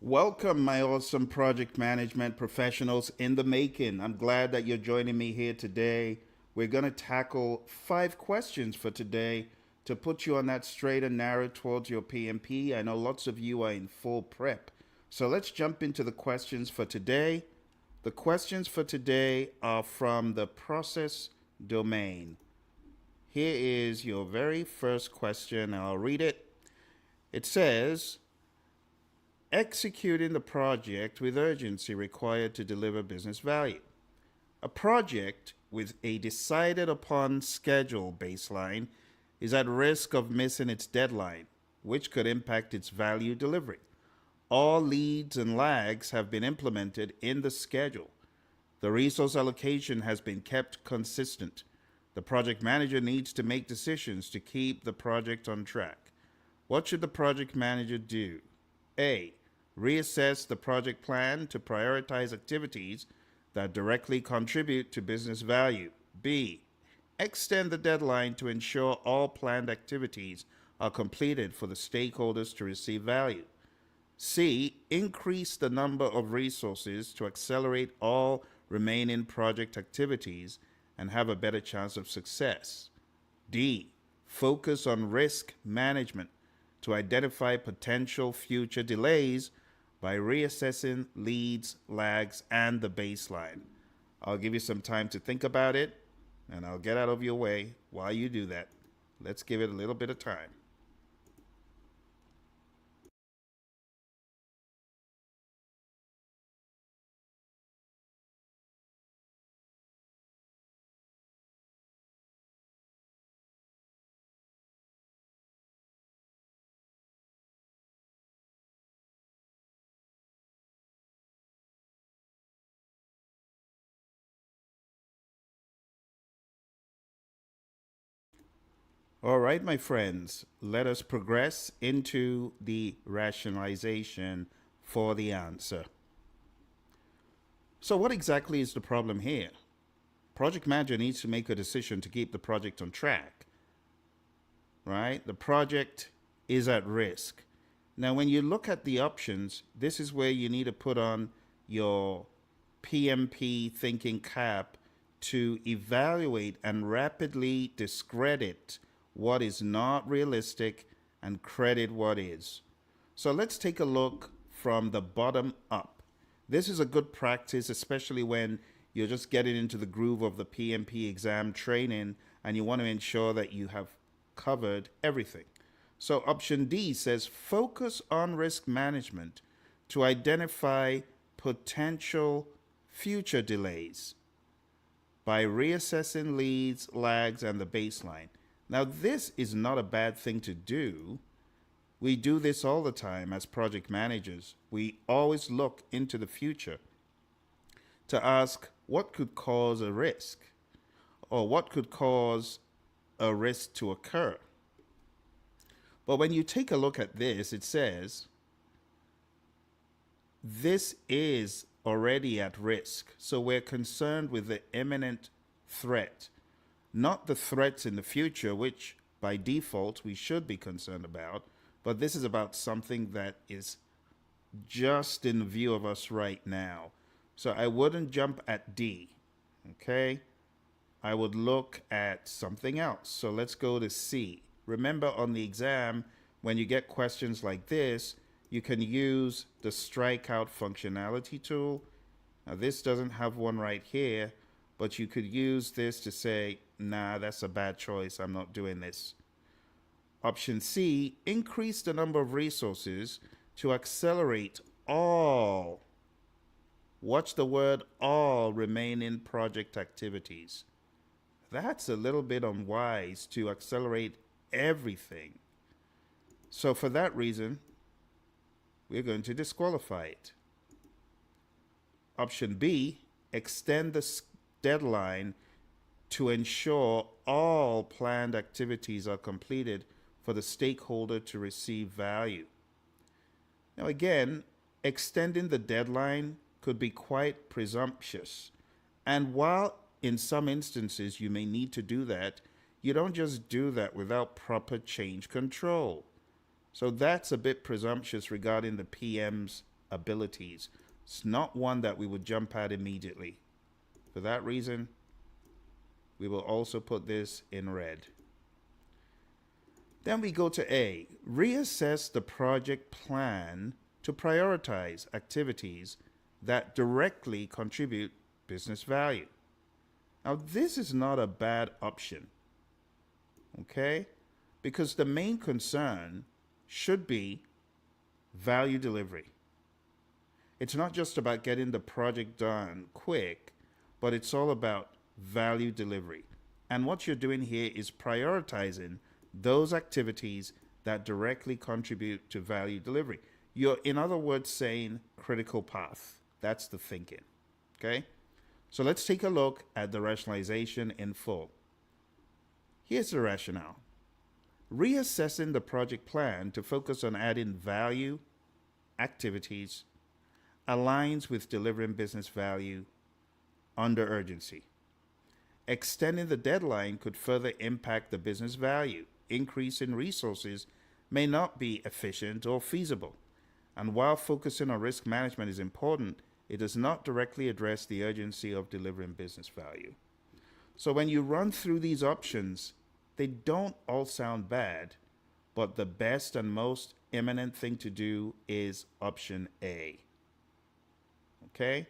Welcome, my awesome project management professionals in the making. I'm glad that you're joining me here today. We're going to tackle 5 questions for today to put you on that straight and narrow towards your PMP. I know lots of you are in full prep. So let's jump into the questions for today. The questions for today are from the process domain. Here is your very first question. I'll read it. It says, executing the project with urgency required to deliver business value. A project with a decided upon schedule baseline is at risk of missing its deadline, which could impact its value delivery. All leads and lags have been implemented in the schedule. The resource allocation has been kept consistent. The project manager needs to make decisions to keep the project on track. What should the project manager do? A. Reassess the project plan to prioritize activities that directly contribute to business value. B. Extend the deadline to ensure all planned activities are completed for the stakeholders to receive value. C. Increase the number of resources to accelerate all remaining project activities and have a better chance of success. D. Focus on risk management to identify potential future delays by reassessing leads, lags, and the baseline. I'll give you some time to think about it, and I'll get out of your way while you do that. Let's give it a little bit of time. All right, my friends, let us progress into the rationalization for the answer. So what exactly is the problem here? Project manager needs to make a decision to keep the project on track, right? The project is at risk. Now, when you look at the options, this is where you need to put on your PMP thinking cap to evaluate and rapidly discredit what is not realistic and credit what is. So let's take a look from the bottom up. This is a good practice, especially when you're just getting into the groove of the PMP exam training and you want to ensure that you have covered everything. So option D says focus on risk management to identify potential future delays by reassessing leads, lags, and the baseline. Now, this is not a bad thing to do. We do this all the time as project managers. We always look into the future to ask what could cause a risk or what could cause a risk to occur. But when you take a look at this, it says this is already at risk. So we're concerned with the imminent threat, not the threats in the future, which by default we should be concerned about. But this is about something that is just in view of us right now. So I wouldn't jump at D, okay? I would look at something else. So let's go to C. Remember, on the exam, when you get questions like this, you can use the strikeout functionality tool. Now, this doesn't have one right here, but you could use this to say, nah, that's a bad choice. I'm not doing this. Option C, increase the number of resources to accelerate all, watch the word all, remaining project activities. That's a little bit unwise to accelerate everything. So for that reason, we're going to disqualify it. Option B, extend the deadline to ensure all planned activities are completed for the stakeholder to receive value. Now again, extending the deadline could be quite presumptuous. And while in some instances you may need to do that, you don't just do that without proper change control. So that's a bit presumptuous regarding the PM's abilities. It's not one that we would jump at immediately. For that reason, we will also put this in red. Then we go to A, reassess the project plan to prioritize activities that directly contribute business value. Now, this is not a bad option, okay? Because the main concern should be value delivery. It's not just about getting the project done quick, but it's all about value delivery. And what you're doing here is prioritizing those activities that directly contribute to value delivery. You're, in other words, saying critical path. That's the thinking, okay? So let's take a look at the rationalization in full. Here's the rationale. Reassessing the project plan to focus on adding value activities aligns with delivering business value under urgency. Extending the deadline could further impact the business value. Increase in resources may not be efficient or feasible. And while focusing on risk management is important, it does not directly address the urgency of delivering business value. So when you run through these options, they don't all sound bad, but the best and most imminent thing to do is option A. Okay?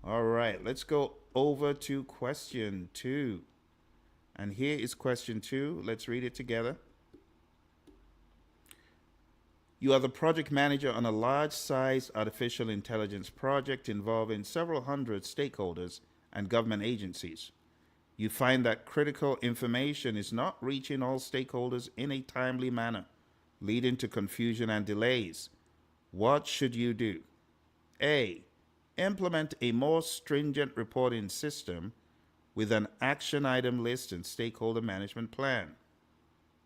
All right, let's go over to question 2. And here is question 2. Let's read it together. You are the project manager on a large-sized artificial intelligence project involving several hundred stakeholders and government agencies. You find that critical information is not reaching all stakeholders in a timely manner, leading to confusion and delays. What should you do? A. Implement a more stringent reporting system with an action item list and stakeholder management plan.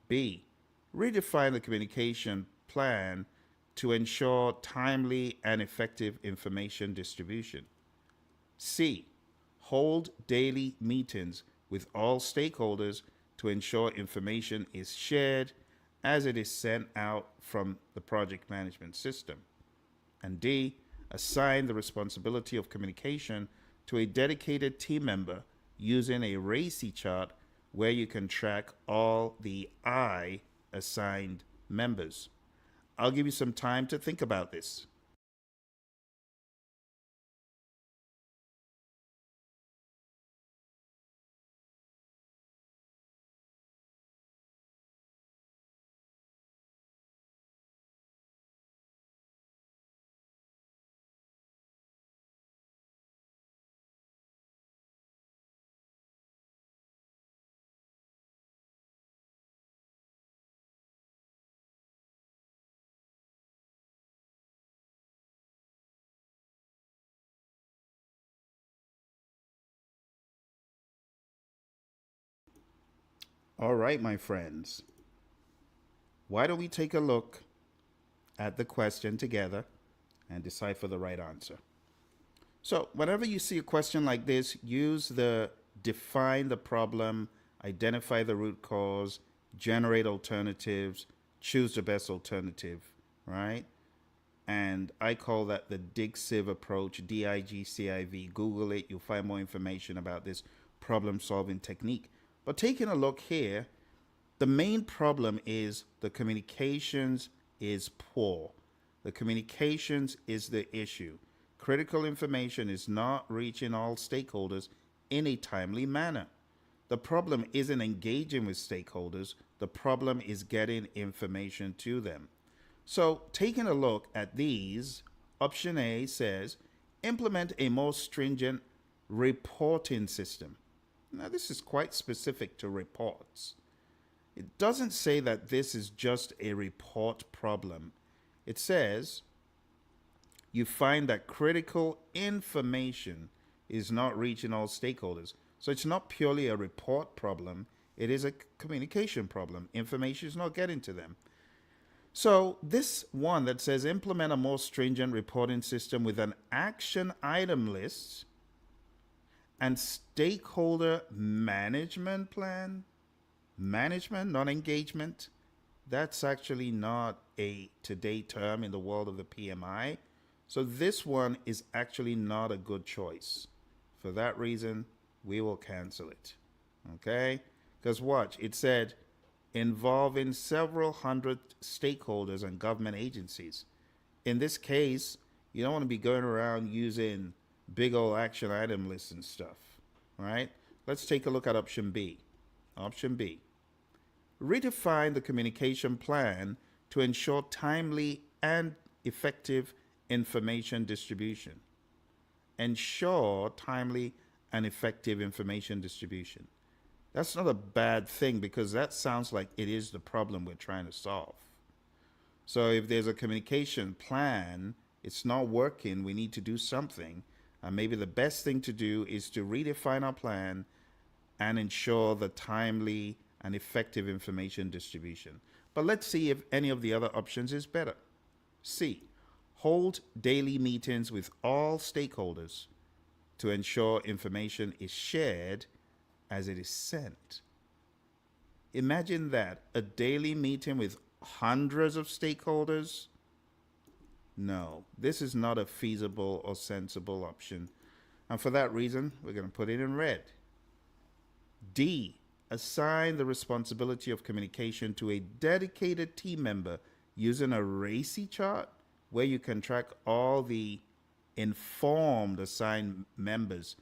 B. Redefine the communication plan to ensure timely and effective information distribution. C. Hold daily meetings with all stakeholders to ensure information is shared as it is sent out from the project management system. And D. Assign the responsibility of communication to a dedicated team member using a RACI chart where you can track all the I assigned members. I'll give you some time to think about this. All right, my friends. Why don't we take a look at the question together and decipher the right answer? So, whenever you see a question like this, use the define the problem, identify the root cause, generate alternatives, choose the best alternative, right? And I call that the DIGCIV approach, DIGCIV. Google it, you'll find more information about this problem solving technique. But taking a look here, the main problem is the communications is poor. The communications is the issue. Critical information is not reaching all stakeholders in a timely manner. The problem isn't engaging with stakeholders. The problem is getting information to them. So taking a look at these, option A says, implement a more stringent reporting system. Now, this is quite specific to reports. It doesn't say that this is just a report problem. It says you find that critical information is not reaching all stakeholders. So it's not purely a report problem. It is a communication problem. Information is not getting to them. So this one that says implement a more stringent reporting system with an action item list and stakeholder management plan, management, not engagement, that's actually not a today term in the world of the PMI. So this one is actually not a good choice. For that reason, we will cancel it. Okay? Because watch, it said involving several hundred stakeholders and government agencies. In this case, you don't want to be going around using big old action item lists and stuff. Right? Let's take a look at option B. Option B. Redefine the communication plan to ensure timely and effective information distribution. Ensure timely and effective information distribution. That's not a bad thing because that sounds like it is the problem we're trying to solve. So if there's a communication plan, it's not working, we need to do something. And maybe the best thing to do is to redefine our plan and ensure the timely and effective information distribution. But let's see if any of the other options is better. C. Hold daily meetings with all stakeholders to ensure information is shared as it is sent. Imagine that, a daily meeting with hundreds of stakeholders. No, this is not a feasible or sensible option. And for that reason, we're going to put it in red. D. Assign the responsibility of communication to a dedicated team member using a RACI chart where you can track all the informed assigned members.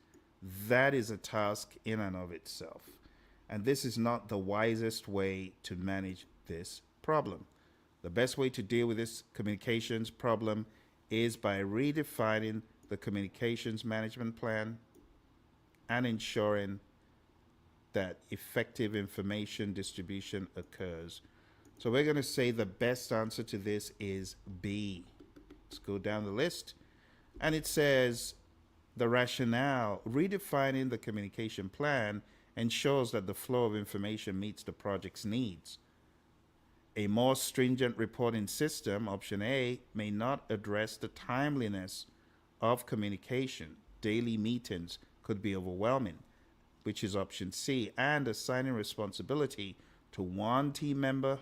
That is a task in and of itself. And this is not the wisest way to manage this problem. The best way to deal with this communications problem is by redefining the communications management plan and ensuring that effective information distribution occurs. So we're going to say the best answer to this is B. Let's go down the list. And it says the rationale, redefining the communication plan ensures that the flow of information meets the project's needs. A more stringent reporting system, option A, may not address the timeliness of communication. Daily meetings could be overwhelming, which is option C, and assigning responsibility to one team member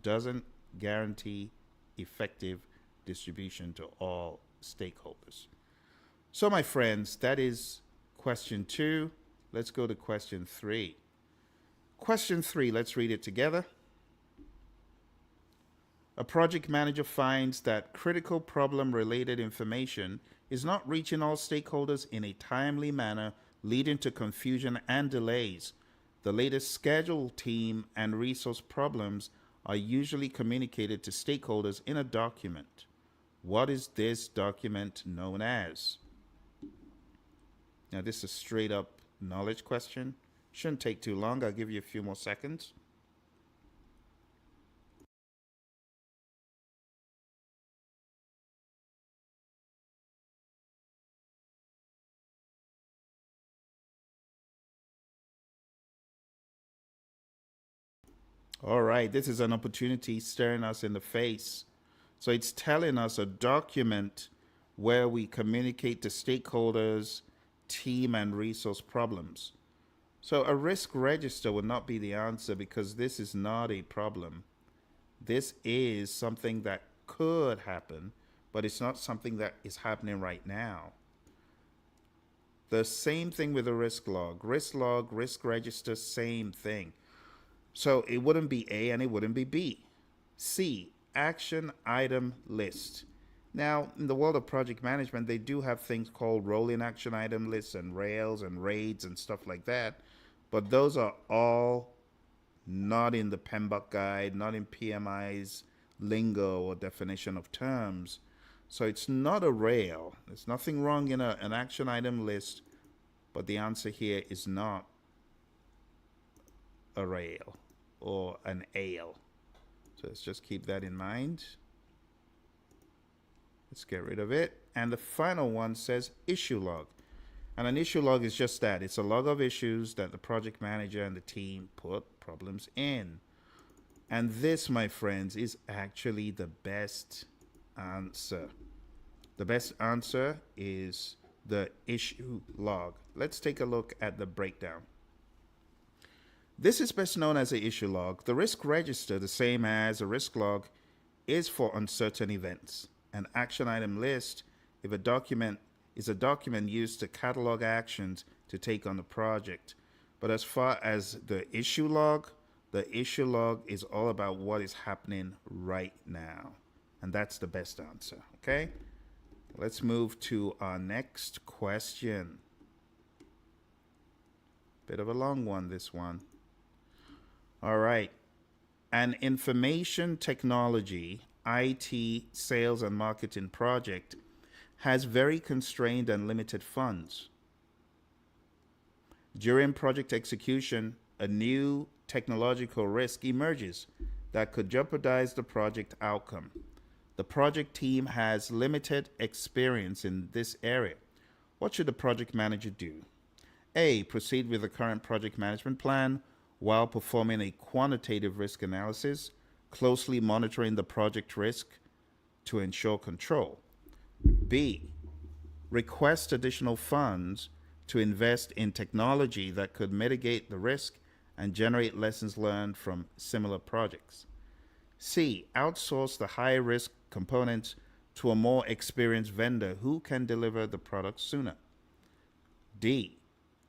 doesn't guarantee effective distribution to all stakeholders. So my friends, that is question 2. Let's go to question 3. Question 3, let's read it together. A project manager finds that critical problem-related information is not reaching all stakeholders in a timely manner, leading to confusion and delays. The latest schedule, team, and resource problems are usually communicated to stakeholders in a document. What is this document known as? Now, this is a straight up knowledge question. Shouldn't take too long. I'll give you a few more seconds. All right, this is an opportunity staring us in the face. So it's telling us a document where we communicate to stakeholders, team, and resource problems. So a risk register would not be the answer because this is not a problem. This is something that could happen, but it's not something that is happening right now. The same thing with a risk log, risk register, same thing. So it wouldn't be A and it wouldn't be B. C, action item list. Now, in the world of project management, they do have things called rolling action item lists and rails and raids and stuff like that. But those are all not in the PMBOK guide, not in PMI's lingo or definition of terms. So it's not a rail. There's nothing wrong in an action item list, but the answer here is not a rail or an ale. So let's just keep that in mind. Let's get rid of it. And the final one says issue log. And an issue log is just that. It's a log of issues that the project manager and the team put problems in. And this, my friends, is actually the best answer. The best answer is the issue log. Let's take a look at the breakdown. This is best known as the issue log. The risk register, the same as a risk log, is for uncertain events. An action item list if a document is a document used to catalog actions to take on the project. But as far as the issue log is all about what is happening right now. And that's the best answer, okay? Let's move to our next question. Bit of a long one, this one. All right. An information technology, IT, sales and marketing project has very constrained and limited funds. During project execution, a new technological risk emerges that could jeopardize the project outcome. The project team has limited experience in this area. What should the project manager do? A. Proceed with the current project management plan while performing a quantitative risk analysis, closely monitoring the project risk to ensure control. B. Request additional funds to invest in technology that could mitigate the risk and generate lessons learned from similar projects. C. Outsource the high-risk components to a more experienced vendor who can deliver the product sooner. D.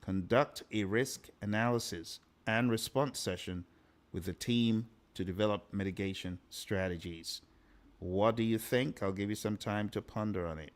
Conduct a risk analysis and response session with the team to develop mitigation strategies. What do you think? I'll give you some time to ponder on it.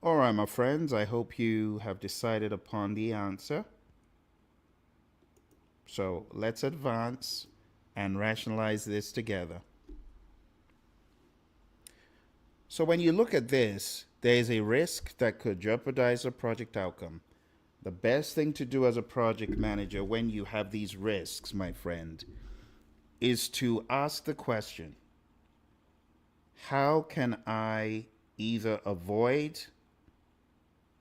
All right, my friends, I hope you have decided upon the answer. So let's advance and rationalize this together. So when you look at this, there is a risk that could jeopardize a project outcome. The best thing to do as a project manager when you have these risks, my friend, is to ask the question, how can I either avoid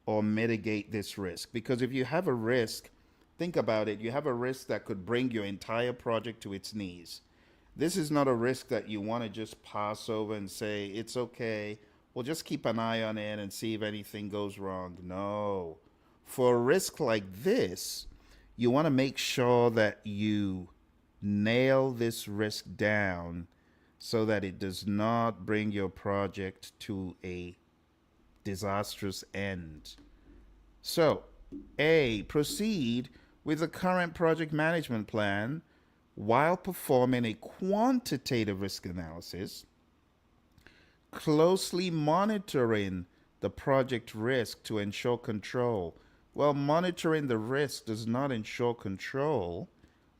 or mitigate this risk? Because if you have a risk, think about it, you have a risk that could bring your entire project to its knees. This is not a risk that you want to just pass over and say, it's okay, we'll just keep an eye on it and see if anything goes wrong. No. For a risk like this, you want to make sure that you nail this risk down so that it does not bring your project to a disastrous end. So, A, proceed with the current project management plan while performing a quantitative risk analysis, closely monitoring the project risk to ensure control. Well, monitoring the risk does not ensure control.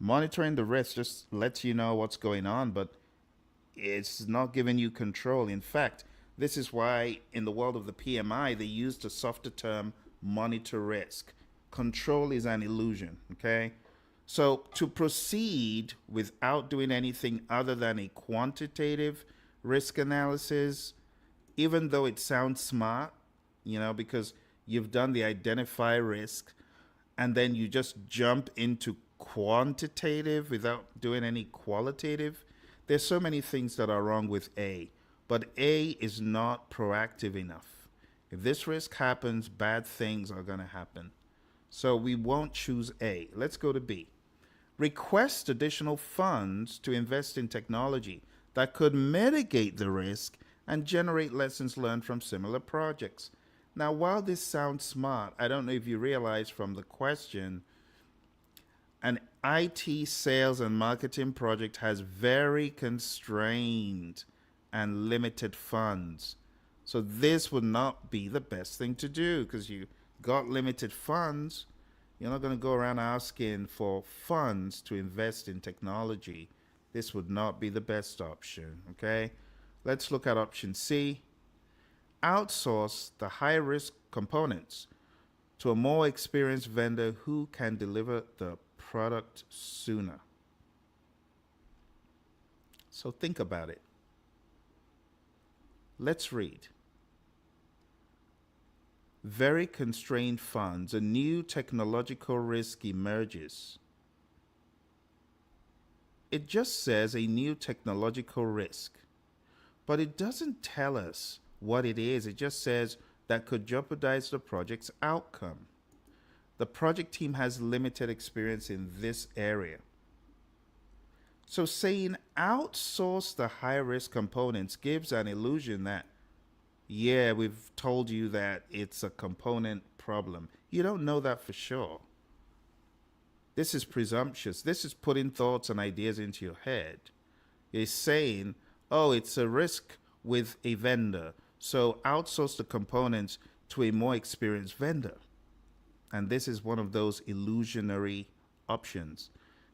Monitoring the risk just lets you know what's going on, but it's not giving you control. In fact, this is why in the world of the PMI, they used a softer term, monitor risk. Control is an illusion, okay? So to proceed without doing anything other than a quantitative risk analysis, even though it sounds smart, because you've done the identify risk and then you just jump into quantitative without doing any qualitative, there's so many things that are wrong with A. But A is not proactive enough. If this risk happens, bad things are going to happen. So we won't choose A. Let's go to B. Request additional funds to invest in technology that could mitigate the risk and generate lessons learned from similar projects. Now, while this sounds smart, I don't know if you realize from the question, an IT sales and marketing project has very constrained and limited funds. So this would not be the best thing to do because you got limited funds. You're not going to go around asking for funds to invest in technology. This would not be the best option, okay? Let's look at option C. Outsource the high-risk components to a more experienced vendor who can deliver the product sooner. So think about it. Let's read. very constrained funds, a new technological risk emerges. It just says a new technological risk, but it doesn't tell us what it is. It just says that could jeopardize the project's outcome. The project team has limited experience in this area. So saying outsource the high risk components gives an illusion that, yeah, we've told you that it's a component problem. You don't know that for sure. This is presumptuous. This is putting thoughts and ideas into your head. It's saying, oh, it's a risk with a vendor, so outsource the components to a more experienced vendor. And this is one of those illusionary options.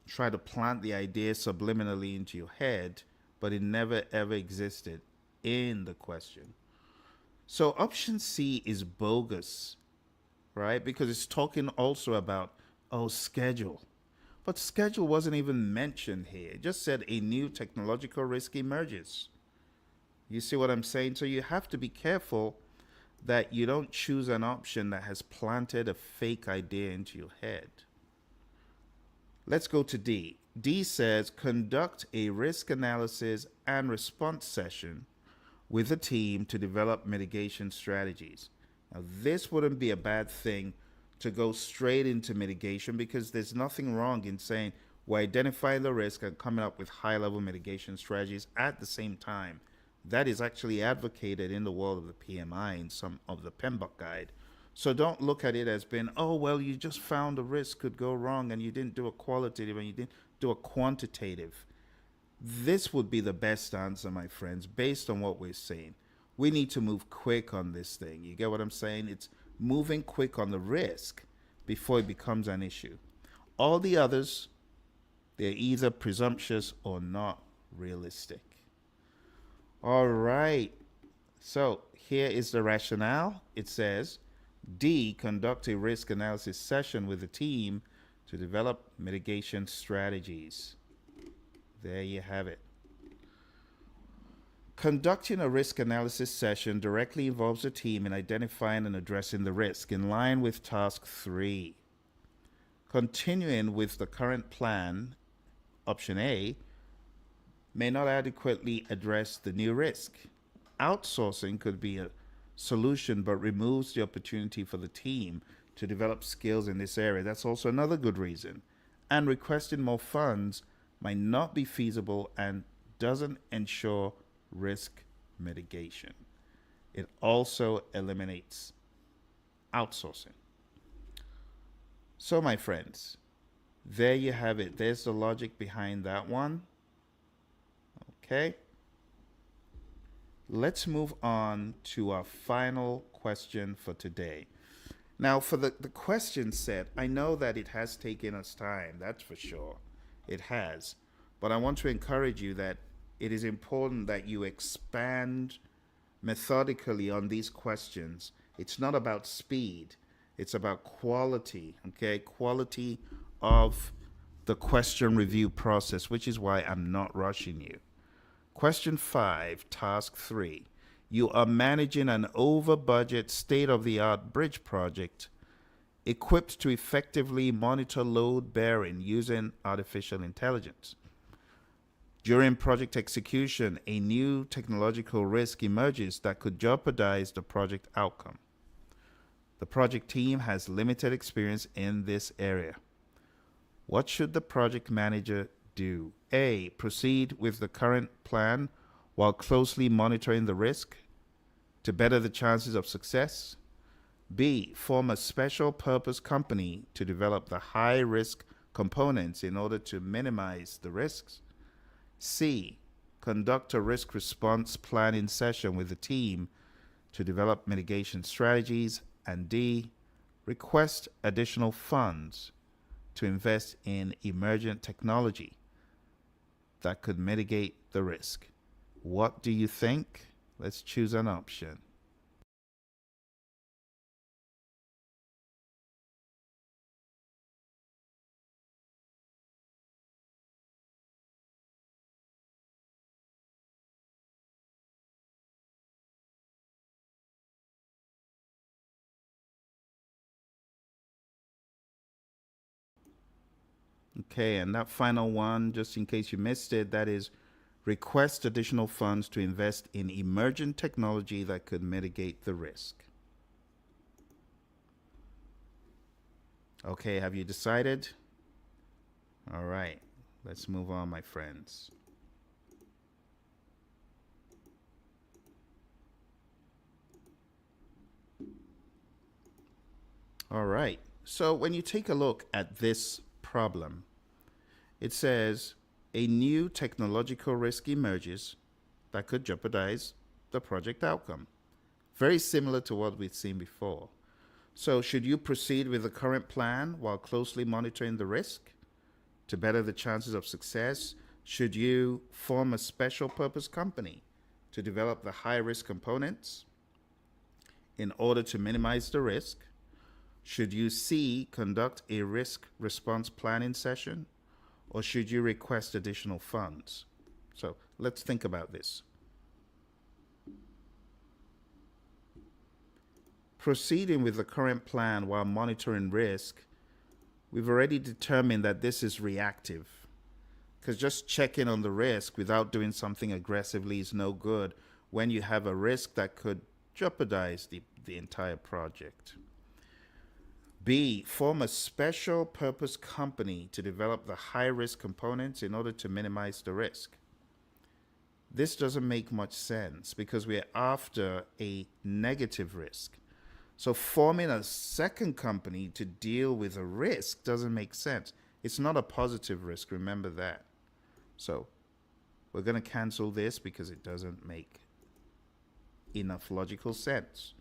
Try to plant the idea subliminally into your head, but it never ever existed in the question. So option C is bogus, right? Because it's talking also about, oh, schedule. But schedule wasn't even mentioned here. It just said a new technological risk emerges. You see what I'm saying? So you have to be careful that you don't choose an option that has planted a fake idea into your head. Let's go to D. D says conduct a risk analysis and response session with a team to develop mitigation strategies. Now, this wouldn't be a bad thing to go straight into mitigation, because there's nothing wrong in saying we're identifying the risk and coming up with high-level mitigation strategies at the same time. That is actually advocated in the world of the PMI in some of the PMBOK guide. So don't look at it as being, oh, well, you just found a risk could go wrong and you didn't do a qualitative and you didn't do a quantitative. This would be the best answer, my friends, based on what we're saying. We need to move quick on this thing. You get what I'm saying? It's moving quick on the risk before it becomes an issue. All the others, they're either presumptuous or not realistic. All right. So here is the rationale. It says, D, conduct a risk analysis session with the team to develop mitigation strategies. There you have it. Conducting a risk analysis session directly involves the team in identifying and addressing the risk in line with task 3. Continuing with the current plan, option A, may not adequately address the new risk. Outsourcing could be a solution but removes the opportunity for the team to develop skills in this area. That's also another good reason. And requesting more funds might not be feasible and doesn't ensure risk mitigation. It also eliminates outsourcing. So, my friends, there you have it. There's the logic behind that one. Okay. Let's move on to our final question for today. Now, for the question set, I know that it has taken us time, that's for sure. It has. But I want to encourage you that it is important that you expand methodically on these questions. It's not about speed, it's about quality, okay? Quality of the question review process, which is why I'm not rushing you. Question 5, task 3. You are managing an over-budget, state-of-the-art bridge project equipped to effectively monitor load bearing using artificial intelligence. During project execution, a new technological risk emerges that could jeopardize the project outcome. The project team has limited experience in this area. What should the project manager do? A, proceed with the current plan while closely monitoring the risk to better the chances of success. B, form a special purpose company to develop the high risk components in order to minimize the risks. C, conduct a risk response planning session with the team to develop mitigation strategies. And D, request additional funds to invest in emergent technology that could mitigate the risk. What do you think? Let's choose an option. Okay, and that final one, just in case you missed it, that is request additional funds to invest in emergent technology that could mitigate the risk. Okay, have you decided? All right, let's move on, my friends. All right, so when you take a look at this problem, it says a new technological risk emerges that could jeopardize the project outcome. Very similar to what we've seen before. So, should you proceed with the current plan while closely monitoring the risk to better the chances of success? Should you form a special purpose company to develop the high risk components in order to minimize the risk? Should you C, conduct a risk response planning session? Or should you request additional funds? So let's think about this. Proceeding with the current plan while monitoring risk, we've already determined that this is reactive. Because just checking on the risk without doing something aggressively is no good when you have a risk that could jeopardize the entire project. B, form a special purpose company to develop the high risk components in order to minimize the risk. This doesn't make much sense because we're after a negative risk. So forming a second company to deal with a risk doesn't make sense. It's not a positive risk, remember that. So we're going to cancel this because it doesn't make enough logical sense.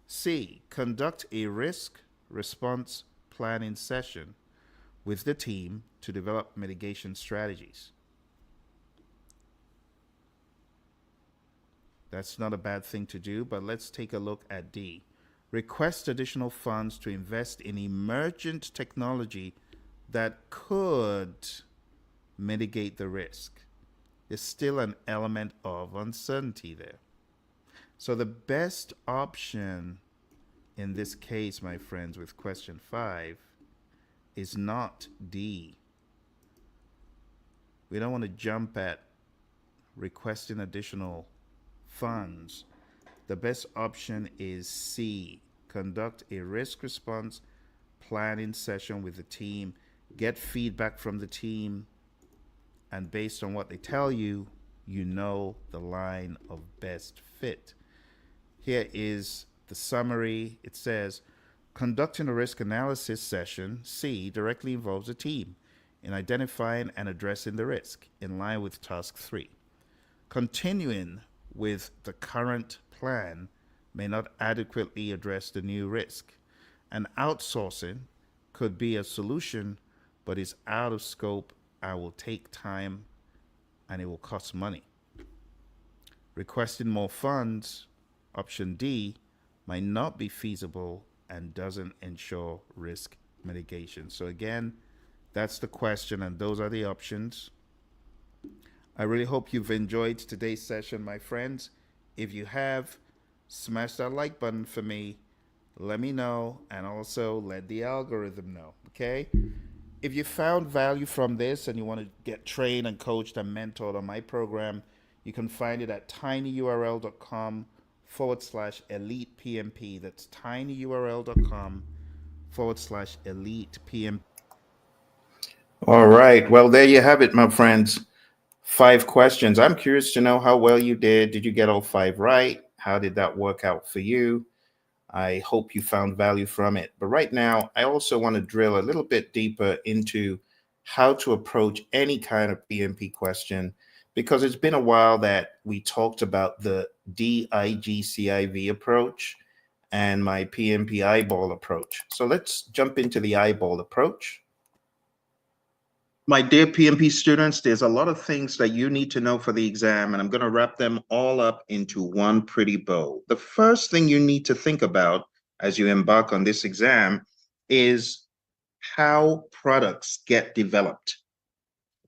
C, conduct a risk response planning session with the team to develop mitigation strategies. That's not a bad thing to do, but let's take a look at D. Request additional funds to invest in emergent technology that could mitigate the risk. There's still an element of uncertainty there. So the best option in this case, my friends, with question 5 is not D. We don't want to jump at requesting additional funds. The best option is C. Conduct a risk response planning session with the team, get feedback from the team, and based on what they tell you, you know the line of best fit. Here is the summary. It says, conducting a risk analysis session, C, directly involves a team in identifying and addressing the risk in line with task 3. Continuing with the current plan may not adequately address the new risk, and outsourcing could be a solution but is out of scope and will take time and it will cost money. Requesting more funds, option D, might not be feasible and doesn't ensure risk mitigation. So again, that's the question and those are the options. I really hope you've enjoyed today's session, my friends. If you have, smash that like button for me. Let me know and also let the algorithm know, okay? If you found value from this and you want to get trained and coached and mentored on my program, you can find it at tinyurl.com/elite PMP. That's tinyurl.com/elite PMP. All right. Well, there you have it, my friends. 5 questions. I'm curious to know how well you did. Did you get all 5 right? How did that work out for you? I hope you found value from it. But right now, I also want to drill a little bit deeper into how to approach any kind of PMP question, because it's been a while that we talked about the DIGCIV approach and my PMP eyeball approach. So let's jump into the eyeball approach. My dear PMP students, there's a lot of things that you need to know for the exam, and I'm going to wrap them all up into one pretty bow. The first thing you need to think about as you embark on this exam is how products get developed.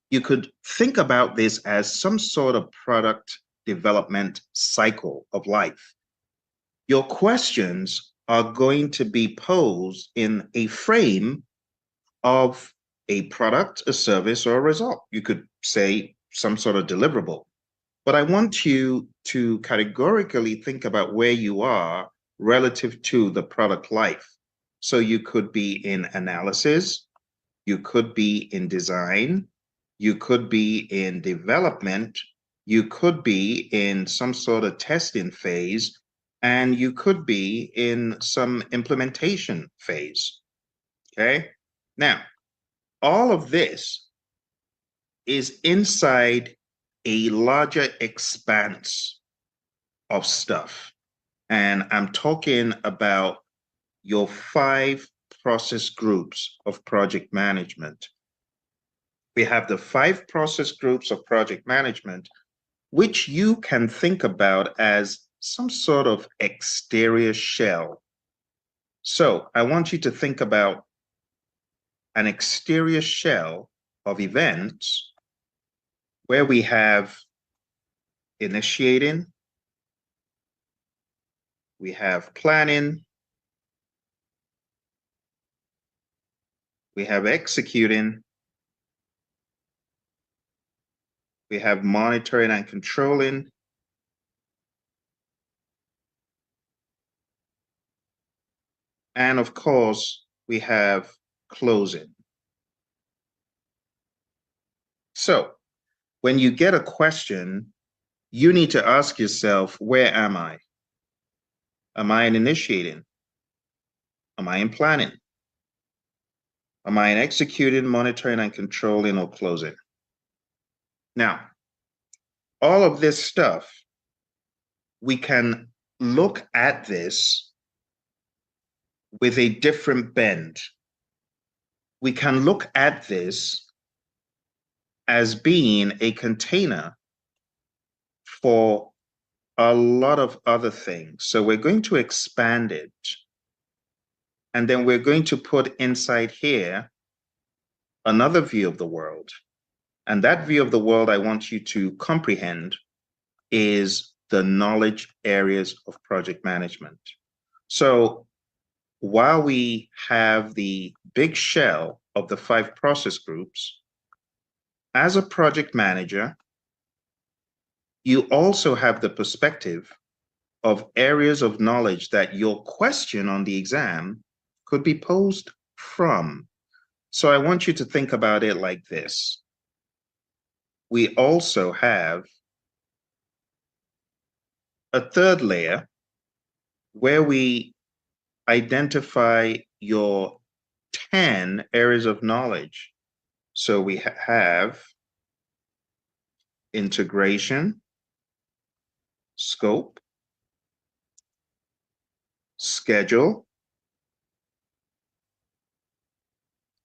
You could think about this as some sort of product development cycle of life. Your questions are going to be posed in a frame of a product, a service, or a result. You could say some sort of deliverable. But I want you to categorically think about where you are relative to the product life. So you could be in analysis, you could be in design, you could be in development, you could be in some sort of testing phase, and you could be in some implementation phase. Okay? Now, all of this is inside a larger expanse of stuff. And I'm talking about your 5 process groups of project management. We have the 5 process groups of project management, which you can think about as some sort of exterior shell. So I want you to think about an exterior shell of events where we have initiating, we have planning, we have executing, we have monitoring and controlling, and of course, we have closing. So when you get a question, you need to ask yourself, where am I? Am I in initiating? Am I in planning? Am I in executing, monitoring, and controlling, or closing? Now, all of this stuff, we can look at this with a different bend. We can look at this as being a container for a lot of other things. So we're going to expand it. And then we're going to put inside here another view of the world. And that view of the world I want you to comprehend is the knowledge areas of project management. So while we have the big shell of the 5 process groups, as a project manager, you also have the perspective of areas of knowledge that your question on the exam could be posed from. So I want you to think about it like this. We also have a third layer where we identify your 10 areas of knowledge. So we have integration, scope, schedule,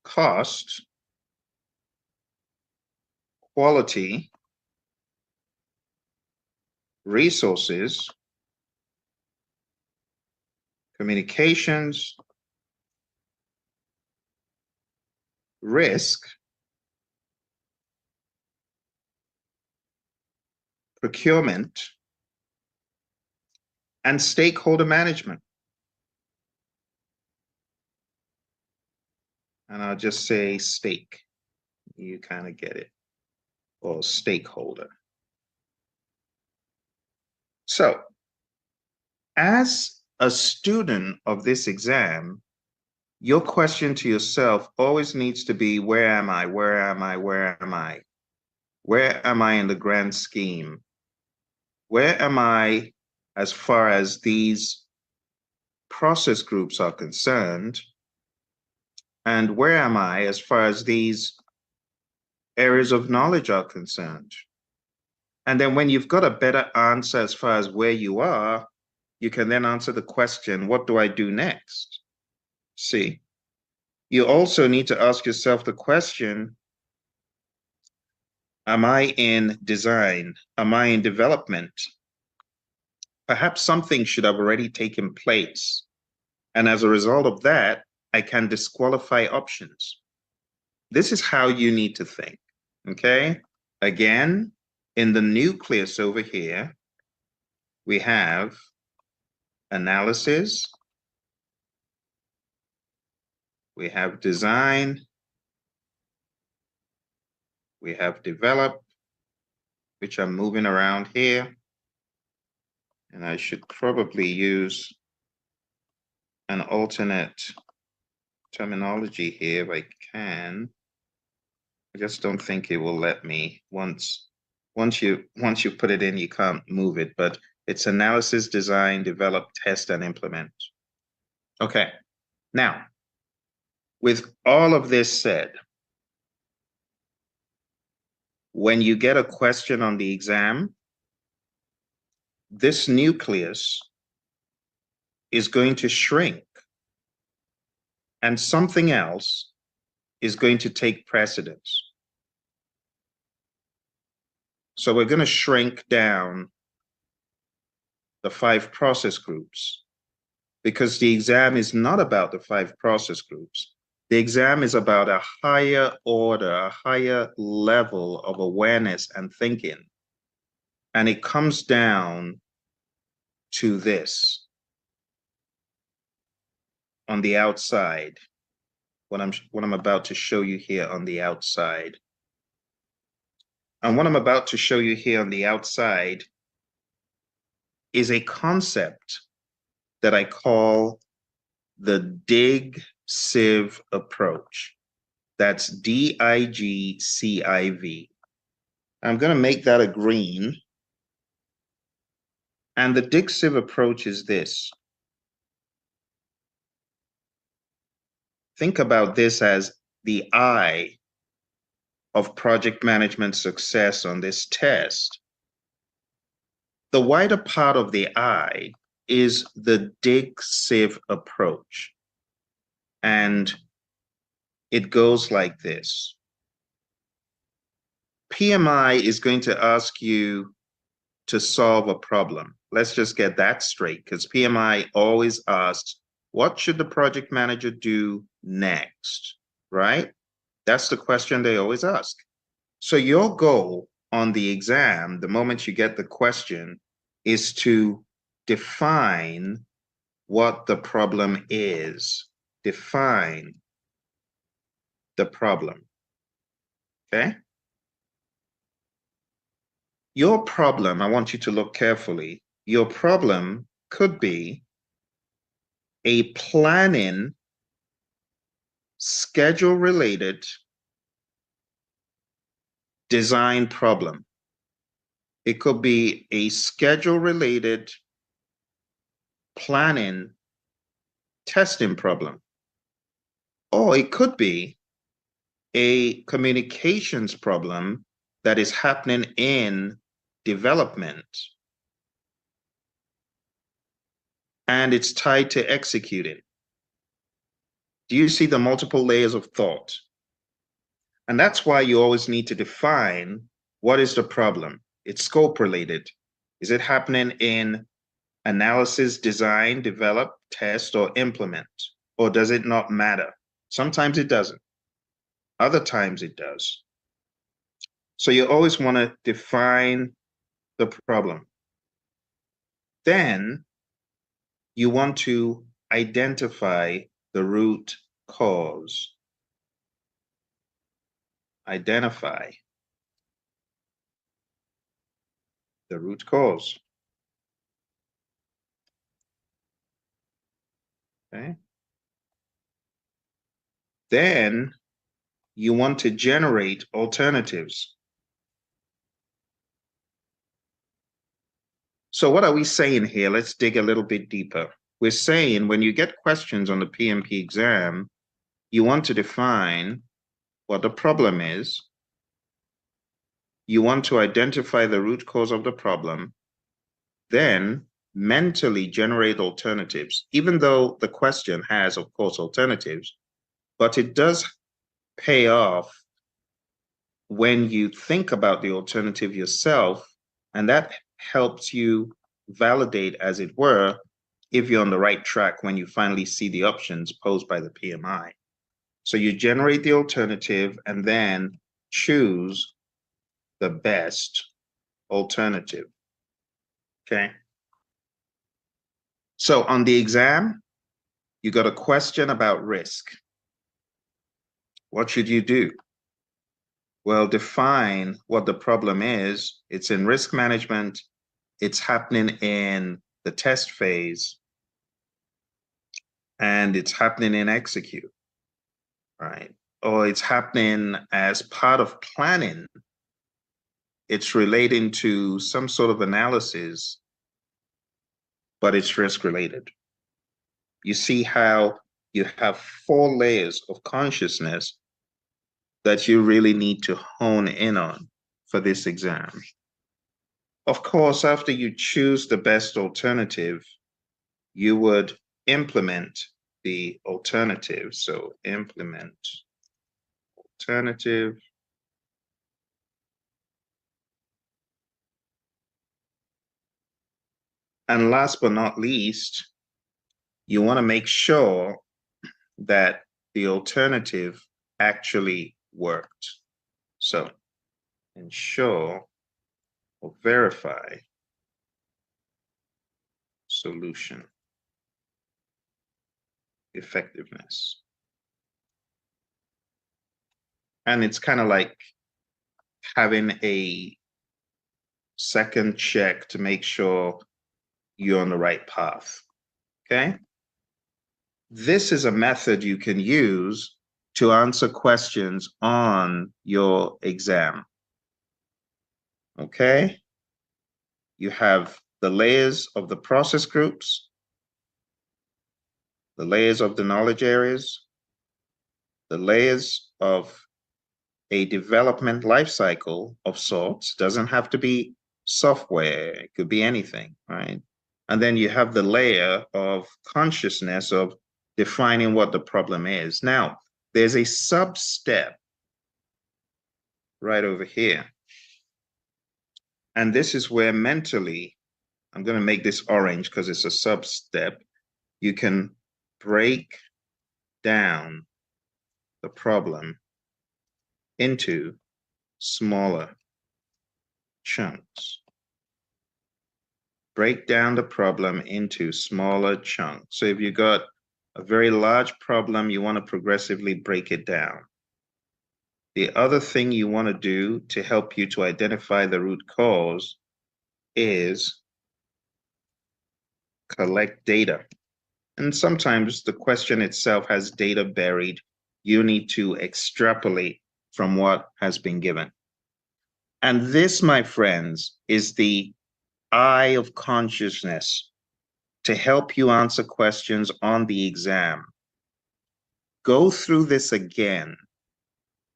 cost, quality, resources, communications, risk, procurement, and stakeholder management. And I'll just say stake. You kind of get it. Or stakeholder. So, as a student of this exam, your question to yourself always needs to be, where am I? Where am I? Where am I? Where am I in the grand scheme? Where am I as far as these process groups are concerned? And where am I as far as these areas of knowledge are concerned? And then when you've got a better answer as far as where you are, you can then answer the question, what do I do next? See, you also need to ask yourself the question, am I in design? Am I in development? Perhaps something should have already taken place. And as a result of that, I can disqualify options. This is how you need to think, okay? Again, in the nucleus over here, we have analysis, we have design, We have develop, which I'm moving around here. And I should probably use an alternate terminology here if I can. I just don't think it will let me. Once you put it in, you can't move it, but it's analysis, design, develop, test, and implement. Okay. Now, with all of this said, when you get a question on the exam, this nucleus is going to shrink and something else is going to take precedence. So we're going to shrink down the 5 process groups because the exam is not about the 5 process groups. The exam is about a higher order, a higher level of awareness and thinking. And it comes down to this on the outside, what I'm about to show you here on the outside. And what I'm about to show you here on the outside is a concept that I call the dig sieve approach. That's DIGCIV. I'm going to make that a green. And the dig sieve approach is this. Think about this as the eye of project management success on this test. The wider part of the eye is the dig sieve approach. And it goes like this. PMI is going to ask you to solve a problem. Let's just get that straight, because PMI always asks, what should the project manager do next, right? That's the question they always ask. So your goal on the exam, the moment you get the question, is to define what the problem is. Define the problem, okay? Your problem, I want you to look carefully. Your problem could be a planning, schedule-related design problem. It could be a schedule-related planning testing problem. Or it could be a communications problem that is happening in development. And it's tied to executing. Do you see the multiple layers of thought? And that's why you always need to define what is the problem. It's scope related. Is it happening in analysis, design, develop, test, or implement? Or does it not matter? Sometimes it doesn't. Other times it does. So you always want to define the problem. Then you want to identify the root cause. Identify the root cause. Okay. Then you want to generate alternatives. So what are we saying here? Let's dig a little bit deeper. We're saying when you get questions on the PMP exam, you want to define what the problem is. You want to identify the root cause of the problem, then mentally generate alternatives, even though the question has, of course, alternatives, but it does pay off when you think about the alternative yourself, and that helps you validate, as it were, if you're on the right track when you finally see the options posed by the PMI. So you generate the alternative and then choose the best alternative, okay? So on the exam, you got a question about risk. What should you do? Well, define what the problem is. It's in risk management. It's happening in the test phase, and it's happening in execute, right? Or it's happening as part of planning. It's relating to some sort of analysis, but it's risk related. You see how you have 4 layers of consciousness that you really need to hone in on for this exam. Of course, after you choose the best alternative, you would implement the alternative. So implement alternative. And last but not least, you want to make sure that the alternative actually worked. So ensure or verify solution effectiveness. And it's kind of like having a second check to make sure you're on the right path. Okay? This is a method you can use to answer questions on your exam. Okay? You have the layers of the process groups, the layers of the knowledge areas, the layers of a development lifecycle of sorts. Doesn't have to be software, it could be anything, right? And then you have the layer of consciousness of defining what the problem is. Now, there's a sub-step right over here. And this is where mentally, I'm going to make this orange because it's a sub-step. You can break down the problem into smaller chunks. Break down the problem into smaller chunks. So if you got a very large problem, you want to progressively break it down. The other thing you want to do to help you to identify the root cause is collect data. And sometimes the question itself has data buried. You need to extrapolate from what has been given. And this, my friends, is the eye of consciousness to help you answer questions on the exam. Go through this again,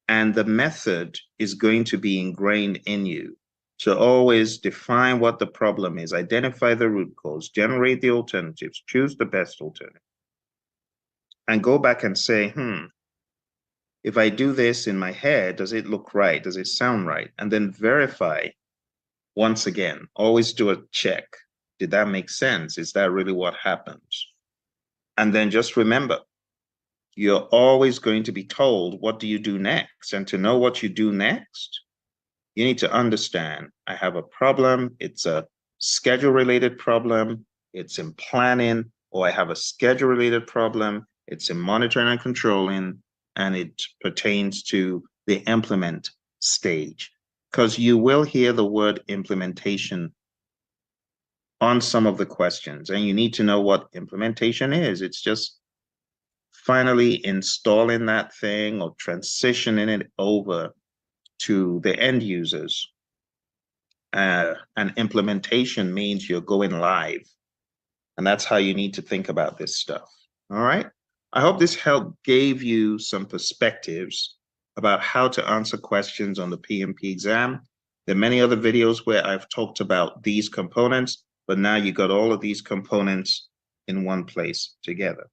and the method is going to be ingrained in you. So always define what the problem is, identify the root cause, generate the alternatives, choose the best alternative, and go back and say, if I do this in my head, does it look right? Does it sound right? And then verify once again. Always do a check. Did that make sense? Is that really what happens? And then just remember, you're always going to be told, what do you do next? And to know what you do next, you need to understand, I have a problem. It's a schedule-related problem. It's in planning, or I have a schedule-related problem. It's in monitoring and controlling, and it pertains to the implement stage. Because you will hear the word implementation on some of the questions, and you need to know what implementation is. It's just finally installing that thing or transitioning it over to the end users. And implementation means you're going live. And that's how you need to think about this stuff. All right. I hope this help gave you some perspectives about how to answer questions on the PMP exam. There are many other videos where I've talked about these components, but now you got all of these components in one place together.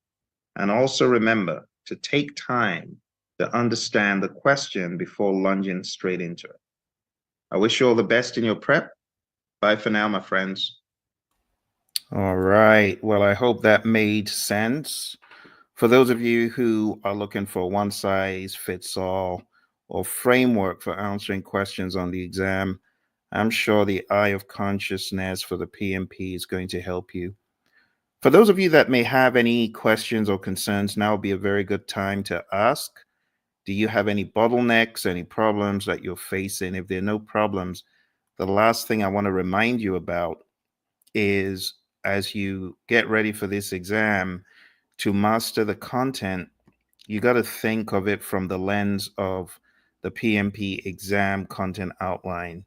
And also remember to take time to understand the question before lunging straight into it. I wish you all the best in your prep. Bye for now, my friends. All right. Well, I hope that made sense. For those of you who are looking for a one-size-fits-all or framework for answering questions on the exam, I'm sure the eye of consciousness for the PMP is going to help you. For those of you that may have any questions or concerns, now would be a very good time to ask. Do you have any bottlenecks, any problems that you're facing? If there are no problems, the last thing I want to remind you about is, as you get ready for this exam, to master the content, you got to think of it from the lens of the PMP exam content outline.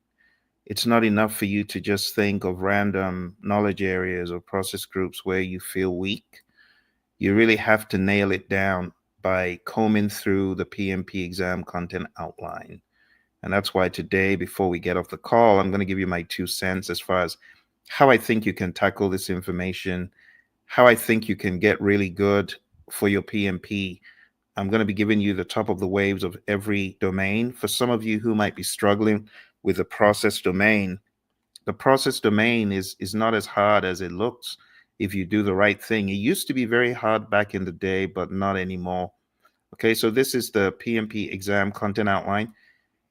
It's not enough for you to just think of random knowledge areas or process groups where you feel weak. You really have to nail it down by combing through the PMP exam content outline. And that's why today, before we get off the call, I'm going to give you my 2 cents as far as how I think you can tackle this information, how I think you can get really good for your PMP. I'm going to be giving you the top of the waves of every domain. For some of you who might be struggling with the process domain, the process domain is not as hard as it looks if you do the right thing. It used to be very hard back in the day, but not anymore. Okay, so this is the PMP exam content outline.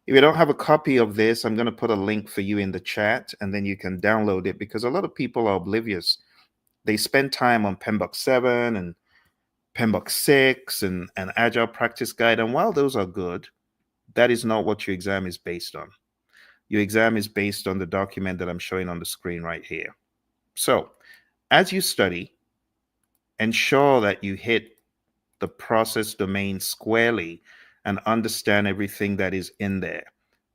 If you don't have a copy of this, I'm going to put a link for you in the chat, and then you can download it, because a lot of people are oblivious. They spend time on PMBOK 7 and PMBOK 6 and Agile Practice Guide. And while those are good, that is not what your exam is based on. Your exam is based on the document that I'm showing on the screen right here. So as you study, ensure that you hit the process domain squarely and understand everything that is in there.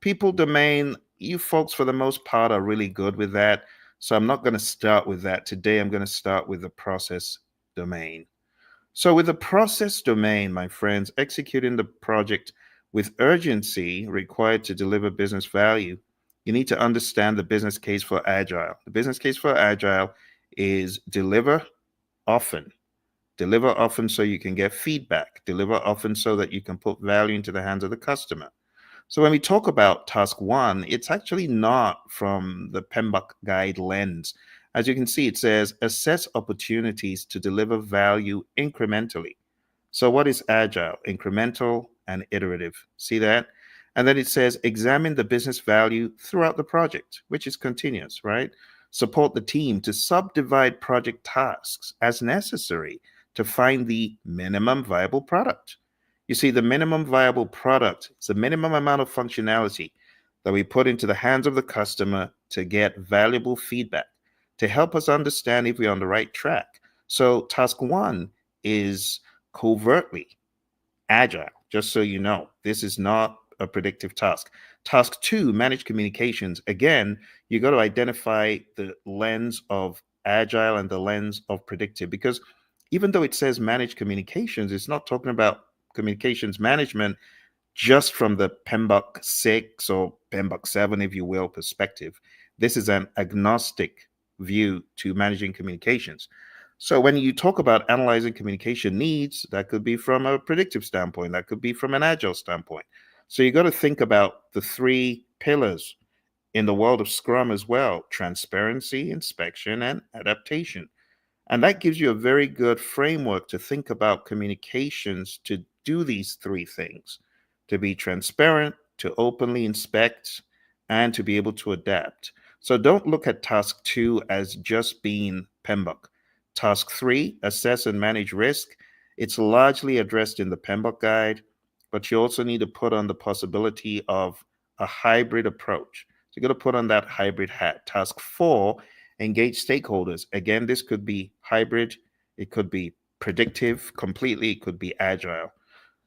People domain, you folks for the most part are really good with that. So I'm not going to start with that today. I'm going to start with the process domain. So with the process domain, my friends, executing the project with urgency required to deliver business value, you need to understand the business case for Agile. The business case for Agile is deliver often. Deliver often so you can get feedback. Deliver often so that you can put value into the hands of the customer. So when we talk about task one, it's actually not from the PMBOK guide lens. As you can see, it says assess opportunities to deliver value incrementally. So what is agile? Incremental and iterative. See that? And then it says examine the business value throughout the project, which is continuous, right? Support the team to subdivide project tasks as necessary to find the minimum viable product. You see, the minimum viable product is the minimum amount of functionality that we put into the hands of the customer to get valuable feedback, to help us understand if we're on the right track. So task one is covertly agile, just so you know. This is not a predictive task. Task two, manage communications. Again, you got to identify the lens of agile and the lens of predictive, because even though it says manage communications, it's not talking about communications management just from the PMBOK 6 or PMBOK 7, if you will, perspective. This is an agnostic view to managing communications. So when you talk about analyzing communication needs, that could be from a predictive standpoint, that could be from an agile standpoint. So you got to think about the three pillars in the world of Scrum as well: transparency, inspection, and adaptation. And that gives you a very good framework to think about communications to do these three things: to be transparent, to openly inspect, and to be able to adapt. So don't look at task two as just being PMBOK. Task three, assess and manage risk. It's largely addressed in the PMBOK guide, but you also need to put on the possibility of a hybrid approach. So you got to put on that hybrid hat. Task four, engage stakeholders. Again, this could be hybrid, it could be predictive completely, it could be agile.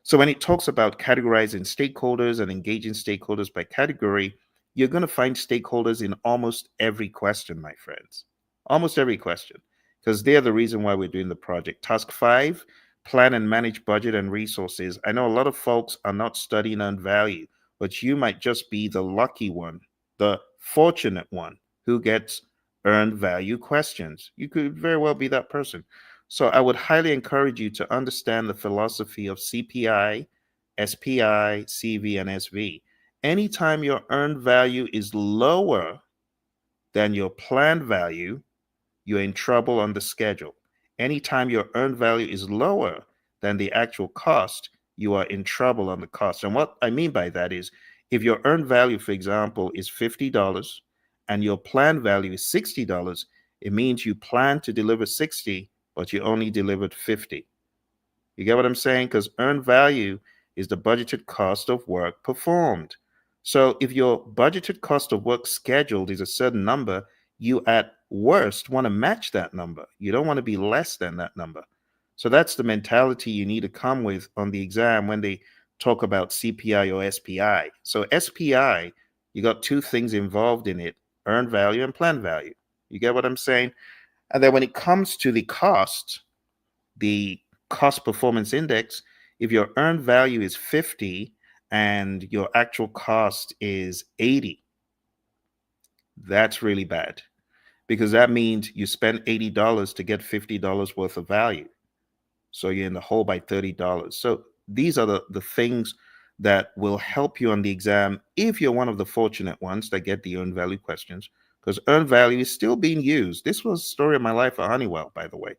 So when it talks about categorizing stakeholders and engaging stakeholders by category, you're going to find stakeholders in almost every question, my friends. Almost every question, because they're the reason why we're doing the project. Task five, plan and manage budget and resources. I know a lot of folks are not studying on value, but you might just be the lucky one, the fortunate one who gets earned value questions. You could very well be that person. So I would highly encourage you to understand the philosophy of CPI, SPI, CV, and SV. Anytime your earned value is lower than your planned value, you're in trouble on the schedule. Anytime your earned value is lower than the actual cost, you are in trouble on the cost. And what I mean by that is, if your earned value, for example, is $50 and your planned value is $60, it means you plan to deliver 60, but you only delivered 50. You get what I'm saying? Because earned value is the budgeted cost of work performed. So if your budgeted cost of work scheduled is a certain number, you at worst want to match that number. You don't want to be less than that number. So that's the mentality you need to come with on the exam when they talk about CPI or SPI. So SPI, you got two things involved in it: earned value and planned value. You get what I'm saying? And then when it comes to the cost performance index, if your earned value is 50 and your actual cost is 80, that's really bad, because that means you spend $80 to get $50 worth of value. So you're in the hole by $30. So these are the things that will help you on the exam if you're one of the fortunate ones that get the earned value questions, because earned value is still being used. This was the story of my life at Honeywell, by the way.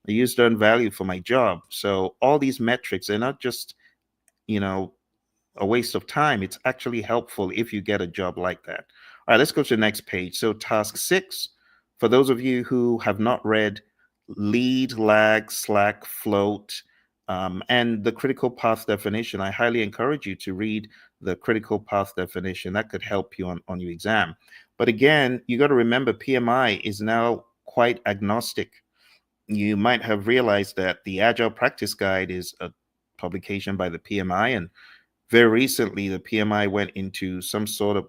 I used earned value for my job. So all these metrics, they're not just, you know, a waste of time. It's actually helpful if you get a job like that. All right, let's go to the next page. So task 6, for those of you who have not read lead, lag, slack, float, and the critical path definition, I highly encourage you to read the critical path definition. That could help you on your exam. But again, you got to remember PMI is now quite agnostic. You might have realized that the Agile Practice Guide is a publication by the PMI, and very recently the PMI went into some sort of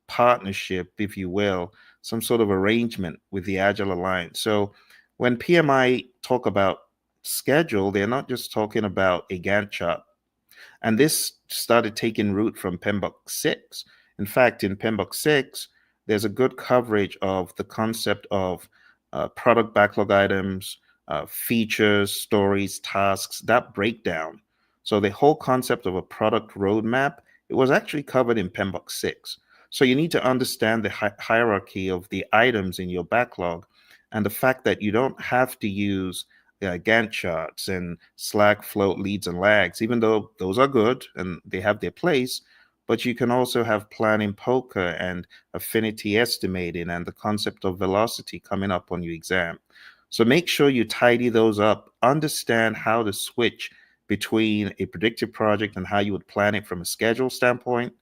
partnership, if you will, some sort of arrangement with the Agile Alliance. So when PMI talk about schedule, they're not just talking about a Gantt chart. And this started taking root from PMBOK 6. In fact, in PMBOK 6, there's a good coverage of the concept of product backlog items, features, stories, tasks, that breakdown. So the whole concept of a product roadmap, it was actually covered in PMBOK 6. So you need to understand the hierarchy of the items in your backlog, and the fact that you don't have to use Gantt charts and Slack, float, leads, and lags, even though those are good and they have their place. But you can also have planning poker and affinity estimating and the concept of velocity coming up on your exam. So make sure you tidy those up. Understand how to switch between a predictive project and how you would plan it from a schedule standpoint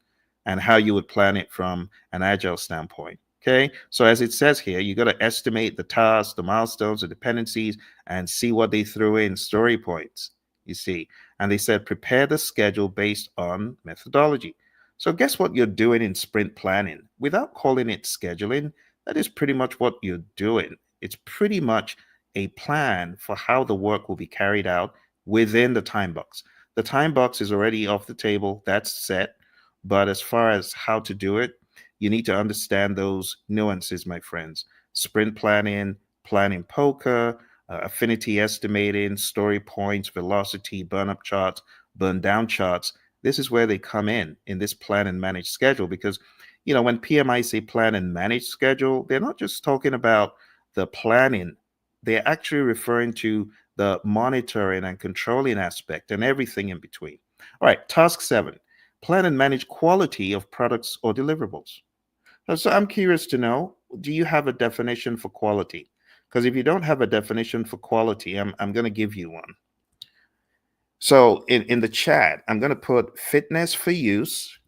and how you would plan it from an agile standpoint. Okay, so as it says here, you got to estimate the tasks, the milestones, the dependencies, and see what they threw in, story points, you see. And they said, prepare the schedule based on methodology. So guess what you're doing in sprint planning? Without calling it scheduling, that is pretty much what you're doing. It's pretty much a plan for how the work will be carried out within the time box. The time box is already off the table, that's set. But as far as how to do it, you need to understand those nuances, my friends. Sprint planning, planning poker, affinity estimating, story points, velocity, burn up charts, burn down charts. This is where they come in this plan and manage schedule. Because, you know, when PMI say plan and manage schedule, they're not just talking about the planning, they're actually referring to the monitoring and controlling aspect and everything in between. All right, task 7, plan and manage quality of products or deliverables. So I'm curious to know, do you have a definition for quality? Because if you don't have a definition for quality, I'm going to give you one. So in the chat, I'm going to put fitness for use,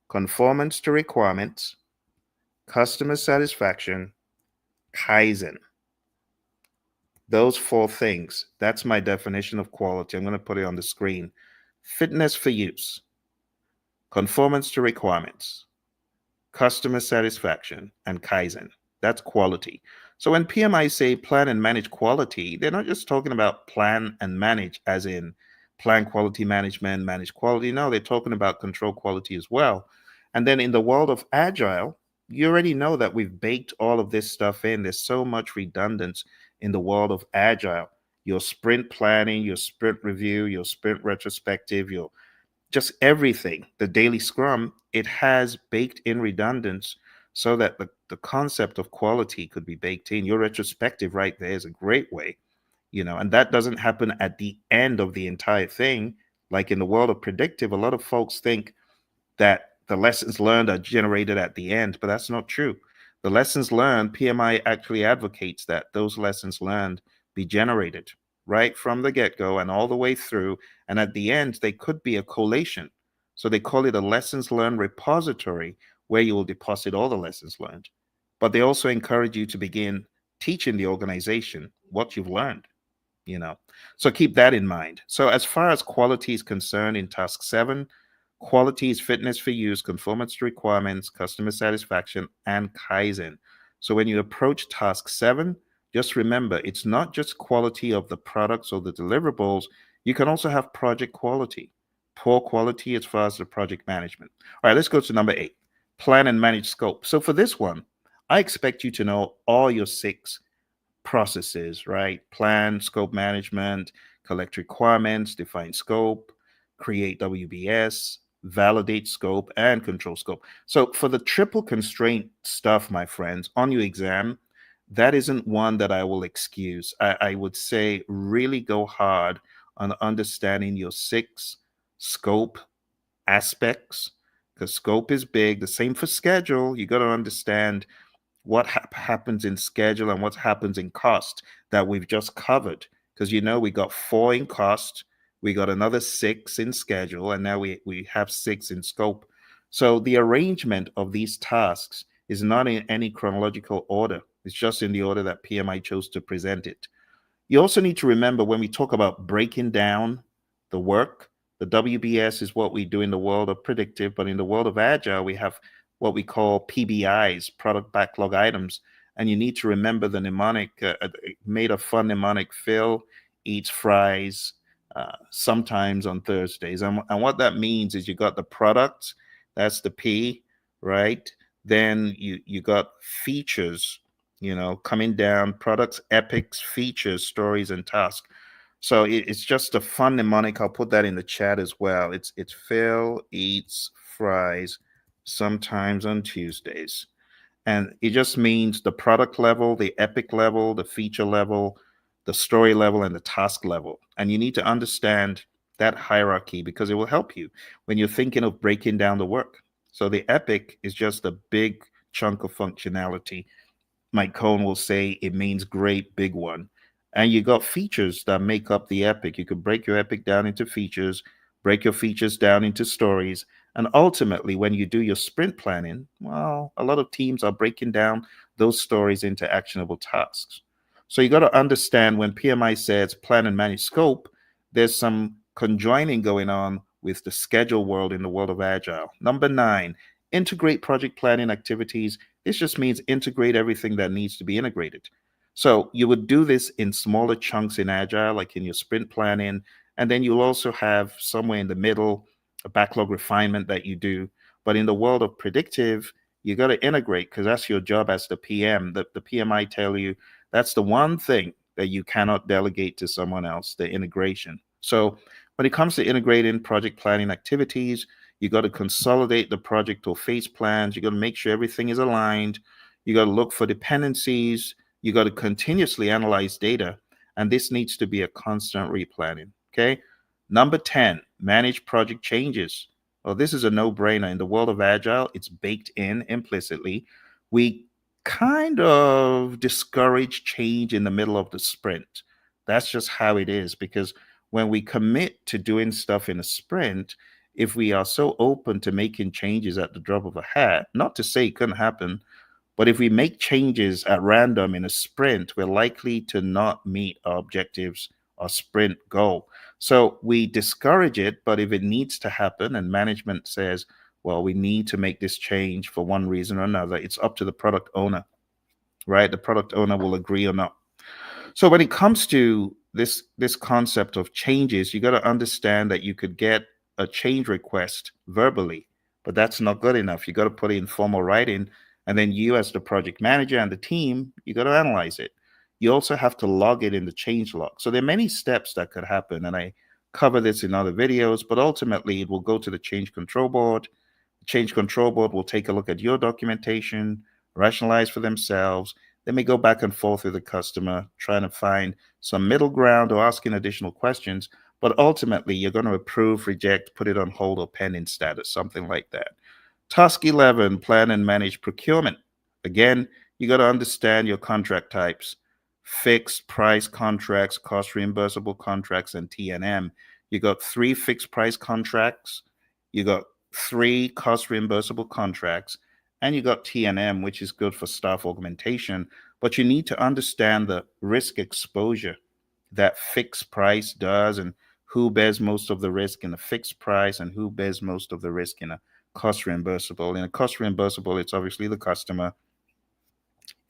conformance to requirements, customer satisfaction, Kaizen. Those 4 things, that's my definition of quality. I'm going to put it on the screen. Fitness for use, conformance to requirements, customer satisfaction, and Kaizen. That's quality. So when PMI say plan and manage quality, they're not just talking about plan and manage as in plan quality management, manage quality. No, they're talking about control quality as well. And then in the world of Agile, you already know that we've baked all of this stuff in. There's so much redundance in the world of Agile. Your sprint planning, your sprint review, your sprint retrospective, your just everything, the daily scrum, it has baked in redundance so that the concept of quality could be baked in. Your retrospective right there is a great way, you know, and that doesn't happen at the end of the entire thing. Like in the world of predictive, a lot of folks think that the lessons learned are generated at the end, but that's not true. The lessons learned, PMI actually advocates that those lessons learned be generated. right from the get-go and all the way through. And at the end, they could be a collation. So they call it a lessons learned repository where you will deposit all the lessons learned. But they also encourage you to begin teaching the organization what you've learned, you know. So keep that in mind. So as far as quality is concerned in task 7, quality is fitness for use, conformance to requirements, customer satisfaction, and kaizen. So when you approach task 7, just remember it's not just quality of the products or the deliverables. You can also have project quality, poor quality as far as the project management. All right, let's go to number 8, plan and manage scope. So for this one, I expect you to know all your 6 processes, right? Plan, scope management, collect requirements, define scope, create WBS, validate scope, and control scope. So for the triple constraint stuff, my friends, on your exam, that isn't one that I will excuse. I would say really go hard on understanding your 6 scope aspects because scope is big. The same for schedule. You got to understand what happens in schedule and what happens in cost that we've just covered. Because we got 4 in cost, we got another 6 in schedule, and now we have 6 in scope. So the arrangement of these tasks is not in any chronological order. It's just in the order that PMI chose to present it. You also need to remember when we talk about breaking down the work, the WBS is what we do in the world of predictive, but in the world of agile, we have what we call PBIs, product backlog items. And you need to remember the mnemonic made a fun mnemonic: Phil eats fries sometimes on Thursdays. And what that means is you got the product, that's the P, right? Then you got features, coming down, products, epics, features, stories, and tasks. So it's just a fun mnemonic. I'll put that in the chat as well. It's Phil eats fries sometimes on Tuesdays. And it just means the product level, the epic level, the feature level, the story level, and the task level. And you need to understand that hierarchy because it will help you when you're thinking of breaking down the work. So the epic is just a big chunk of functionality. Mike Cohn will say it means great big one. And you got features that make up the epic. You could break your epic down into features, break your features down into stories. And ultimately, when you do your sprint planning, well, a lot of teams are breaking down those stories into actionable tasks. So you got to understand when PMI says plan and manage scope, there's some conjoining going on with the schedule world in the world of Agile. Number 9, integrate project planning activities. This just means integrate everything that needs to be integrated. So you would do this in smaller chunks in Agile, like in your sprint planning. And then you'll also have somewhere in the middle a backlog refinement that you do. But in the world of predictive, you got to integrate because that's your job as the PM. The PMI tell you that's the one thing that you cannot delegate to someone else, the integration. So when it comes to integrating project planning activities, you got to consolidate the project or phase plans. You got to make sure everything is aligned. You got to look for dependencies. You got to continuously analyze data. And this needs to be a constant replanning. Okay. Number 10, manage project changes. Well, this is a no brainer. In the world of Agile, it's baked in implicitly. We kind of discourage change in the middle of the sprint. That's just how it is because when we commit to doing stuff in a sprint, if we are so open to making changes at the drop of a hat, not to say it couldn't happen, but if we make changes at random in a sprint, we're likely to not meet our objectives or sprint goal. So we discourage it, but if it needs to happen and management says, well, we need to make this change for one reason or another, it's up to the product owner, right? The product owner will agree or not. So when it comes to this concept of changes, you got to understand that you could get a change request verbally, but that's not good enough. You got to put it in formal writing, and then you, as the project manager and the team, you got to analyze it. You also have to log it in the change log. So there are many steps that could happen, and I cover this in other videos. But ultimately, it will go to the change control board. The change control board will take a look at your documentation, rationalize for themselves. They may go back and forth with the customer, trying to find some middle ground or asking additional questions. But ultimately, you're going to approve, reject, put it on hold, or pending status, something like that. Task 11, plan and manage procurement. Again, you got to understand your contract types. fixed price contracts, cost reimbursable contracts, and T&M. You got 3 fixed price contracts, you got 3 cost reimbursable contracts, and you got T&M, which is good for staff augmentation. But you need to understand the risk exposure that fixed price does, and who bears most of the risk in a fixed price and who bears most of the risk in a cost reimbursable. In a cost reimbursable, it's obviously the customer.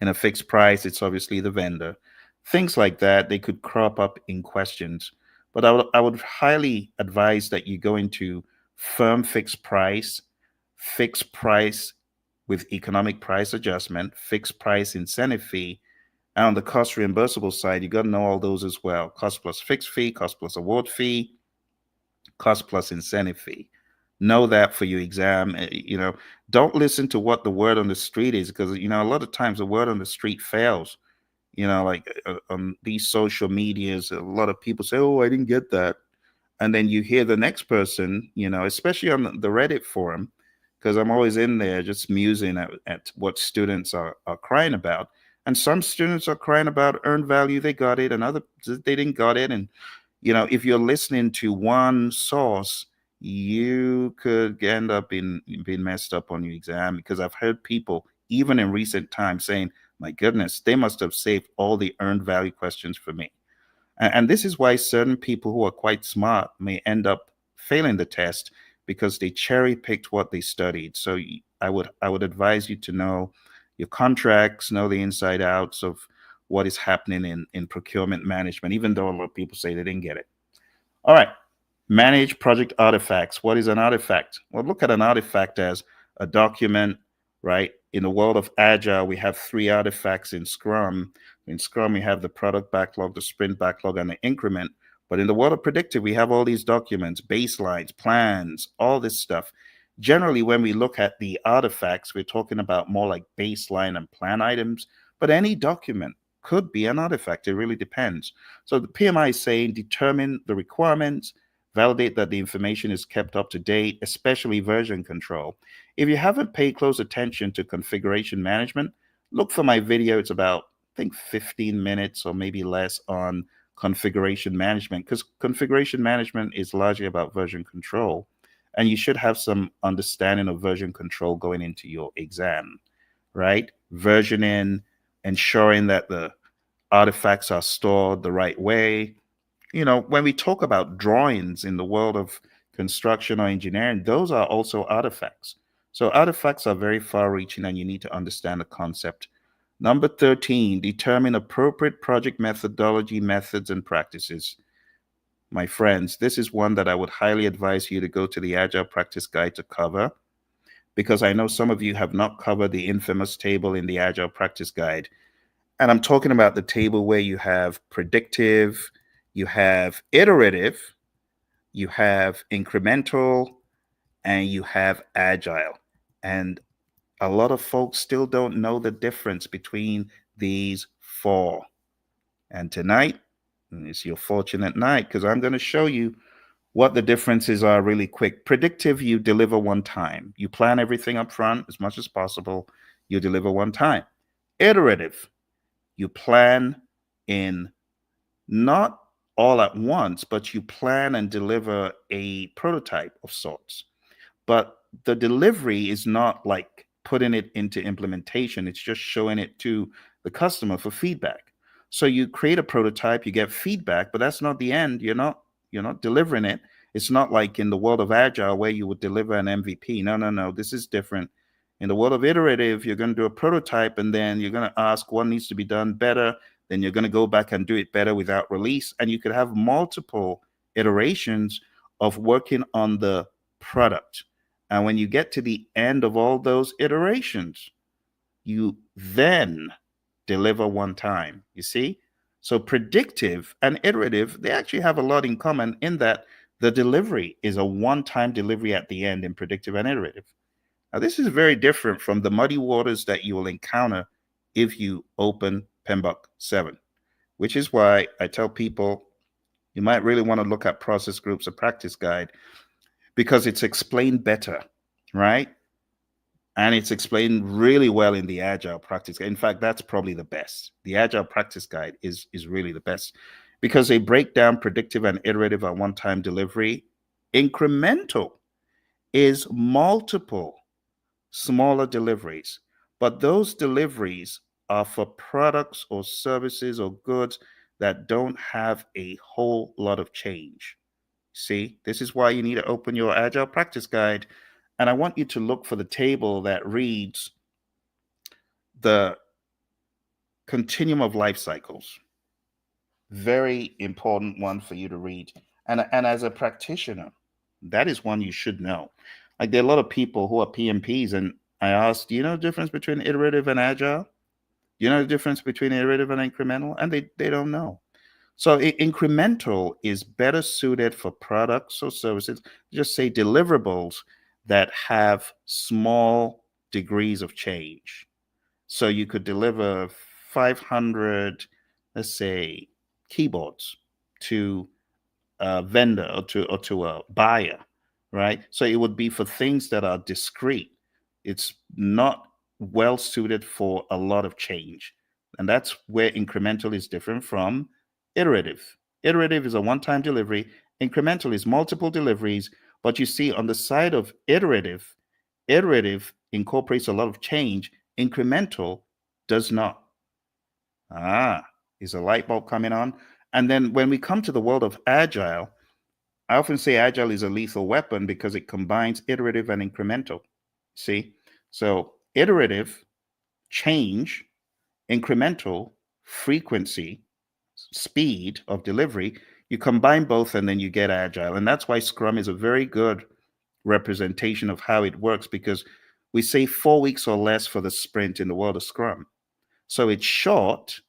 In a fixed price, it's obviously the vendor. Things like that, they could crop up in questions. But I would highly advise that you go into firm fixed price with economic price adjustment, fixed price incentive fee. And on the cost reimbursable side, you got to know all those as well. Cost plus fixed fee, cost plus award fee, cost plus incentive fee. Know that for your exam. Don't listen to what the word on the street is, because a lot of times the word on the street fails. Like on these social medias, a lot of people say, "Oh, I didn't get that," and then you hear the next person, especially on the Reddit forum, because I'm always in there just musing at what students are crying about. And some students are crying about earned value, they got it, and others they didn't got it. And if you're listening to one source, you could end up being messed up on your exam, because I've heard people, even in recent times, saying, my goodness, they must have saved all the earned value questions for me. And this is why certain people who are quite smart may end up failing the test, because they cherry picked what they studied. So I would advise you to know your contracts, know the inside outs of what is happening in procurement management, even though a lot of people say they didn't get it. All right. Manage project artifacts. What is an artifact? Well, look at an artifact as a document, right? In the world of Agile, we have 3 artifacts in Scrum. In Scrum, we have the product backlog, the sprint backlog, and the increment. But in the world of predictive, we have all these documents, baselines, plans, all this stuff. Generally, when we look at the artifacts, we're talking about more like baseline and plan items, but any document could be an artifact. It really depends. So the PMI is saying determine the requirements, validate that the information is kept up to date, especially version control. If you haven't paid close attention to configuration management, look for my video. It's about, I think, 15 minutes or maybe less on configuration management, because configuration management is largely about version control. And you should have some understanding of version control going into your exam, right? Versioning, ensuring that the artifacts are stored the right way. When we talk about drawings in the world of construction or engineering, those are also artifacts. So artifacts are very far reaching, and you need to understand the concept. Number 13, determine appropriate project methodology, methods, and practices. My friends, this is one that I would highly advise you to go to the Agile Practice Guide to cover, because I know some of you have not covered the infamous table in the Agile Practice Guide. And I'm talking about the table where you have predictive, you have iterative, you have incremental, and you have agile. And a lot of folks still don't know the difference between these 4. And tonight is your fortunate night, because I'm going to show you what the differences are really quick. Predictive, you deliver one time. You plan everything up front as much as possible. You deliver one time. Iterative, you plan in not all at once, but you plan and deliver a prototype of sorts. But the delivery is not like putting it into implementation, it's just showing it to the customer for feedback. So you create a prototype, you get feedback, but that's not the end. You're not delivering it. It's not like in the world of Agile where you would deliver an MVP. No, no, no. This is different. In the world of iterative, you're going to do a prototype, and then you're going to ask what needs to be done better. Then you're going to go back and do it better without release. And you could have multiple iterations of working on the product. And when you get to the end of all those iterations, you then deliver one time. You see? So predictive and iterative, they actually have a lot in common, in that the delivery is a one-time delivery at the end in predictive and iterative. Now, this is very different from the muddy waters that you will encounter if you open PMBOK 7, which is why I tell people you might really want to look at Process Groups, a practice guide, because it's explained better, right? And it's explained really well in the Agile Practice Guide. In fact, that's probably the best. The Agile Practice Guide is really the best because they break down predictive and iterative and one-time delivery. Incremental is multiple smaller deliveries, but those deliveries are for products or services or goods that don't have a whole lot of change. See, this is why you need to open your Agile Practice Guide. And I want you to look for the table that reads the continuum of life cycles. Very important one for you to read. And as a practitioner, that is one you should know. Like there are a lot of people who are PMPs, and I asked, do you know the difference between iterative and agile? Do you know the difference between iterative and incremental? And they don't know. So incremental is better suited for products or services, just say deliverables that have small degrees of change. So you could deliver 500, let's say, keyboards to a vendor or to a buyer, right? So it would be for things that are discrete. It's not well suited for a lot of change. And that's where incremental is different from iterative. Iterative is a one-time delivery. Incremental is multiple deliveries. But you see on the side of iterative, iterative incorporates a lot of change. Incremental does not. Ah, is a light bulb coming on? And then when we come to the world of agile, I often say agile is a lethal weapon because it combines iterative and incremental. See? So iterative, change, incremental, frequency, speed of delivery, you combine both and then you get agile. And that's why Scrum is a very good representation of how it works because we say 4 weeks or less for the sprint in the world of Scrum. So it's short,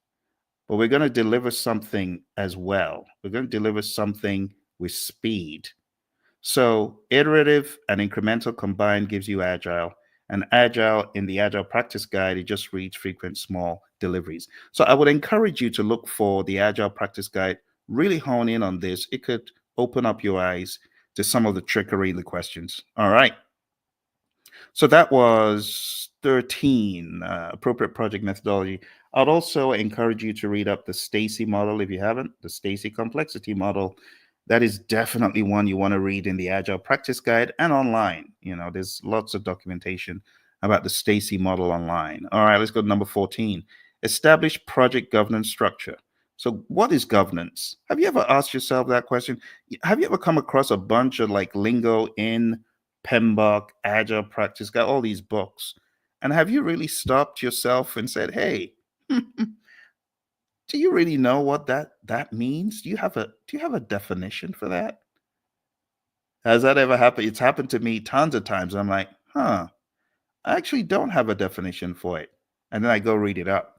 but we're going to deliver something as well. We're going to deliver something with speed. So iterative and incremental combined gives you agile. And agile in the Agile Practice Guide, it just reads frequent small deliveries. So I would encourage you to look for the Agile Practice Guide, really hone in on this. It could open up your eyes to some of the trickery in the questions. All right. So that was 13, appropriate project methodology. I'd also encourage you to read up the Stacy model if you haven't, the Stacy complexity model. That is definitely one you want to read in the Agile Practice Guide and online. You know, there's lots of documentation about the Stacy model online. All right, let's go to number 14. Establish project governance structure. So what is governance? Have you ever asked yourself that question? Have you ever come across a bunch of like lingo in PMBOK, Agile Practice Guide, all these books? And have you really stopped yourself and said, hey, do you really know what that means? Do you have a definition for that? Has that ever happened? It's happened to me tons of times. I'm like, I actually don't have a definition for it. And then I go read it up.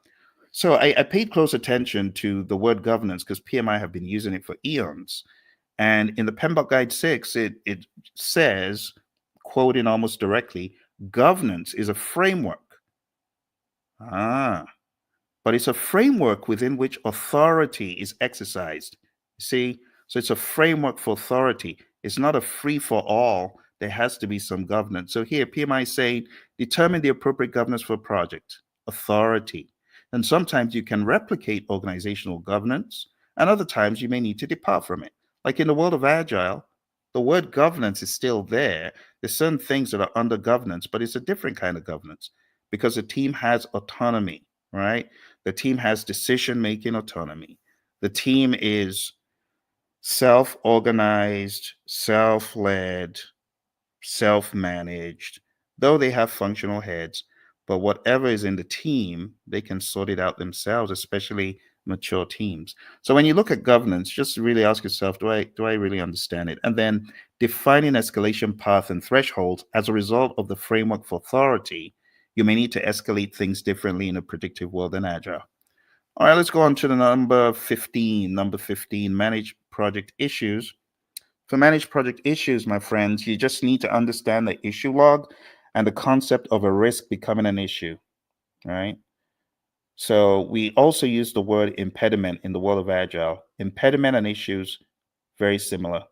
So I paid close attention to the word governance because PMI have been using it for eons. And in the PMBOK Guide 6, it says, quoting almost directly, governance is a framework. But it's a framework within which authority is exercised. See? So it's a framework for authority. It's not a free for all. There has to be some governance. So here, PMI is saying, determine the appropriate governance for a project, authority. And sometimes you can replicate organizational governance, and other times you may need to depart from it. Like in the world of Agile, the word governance is still there. There's certain things that are under governance, but it's a different kind of governance because the team has autonomy, right? The team has decision-making autonomy. The team is self-organized, self-led, self-managed, though they have functional heads. But whatever is in the team, they can sort it out themselves, especially mature teams. So when you look at governance, just really ask yourself, do I really understand it? And then defining escalation path and thresholds as a result of the framework for authority, you may need to escalate things differently in a predictive world than Agile. All right, let's go on to the number 15. Number 15, manage project issues. For manage project issues, my friends, you just need to understand the issue log and the concept of a risk becoming an issue, right? So we also use the word impediment in the world of Agile. Impediment and issues, very similar.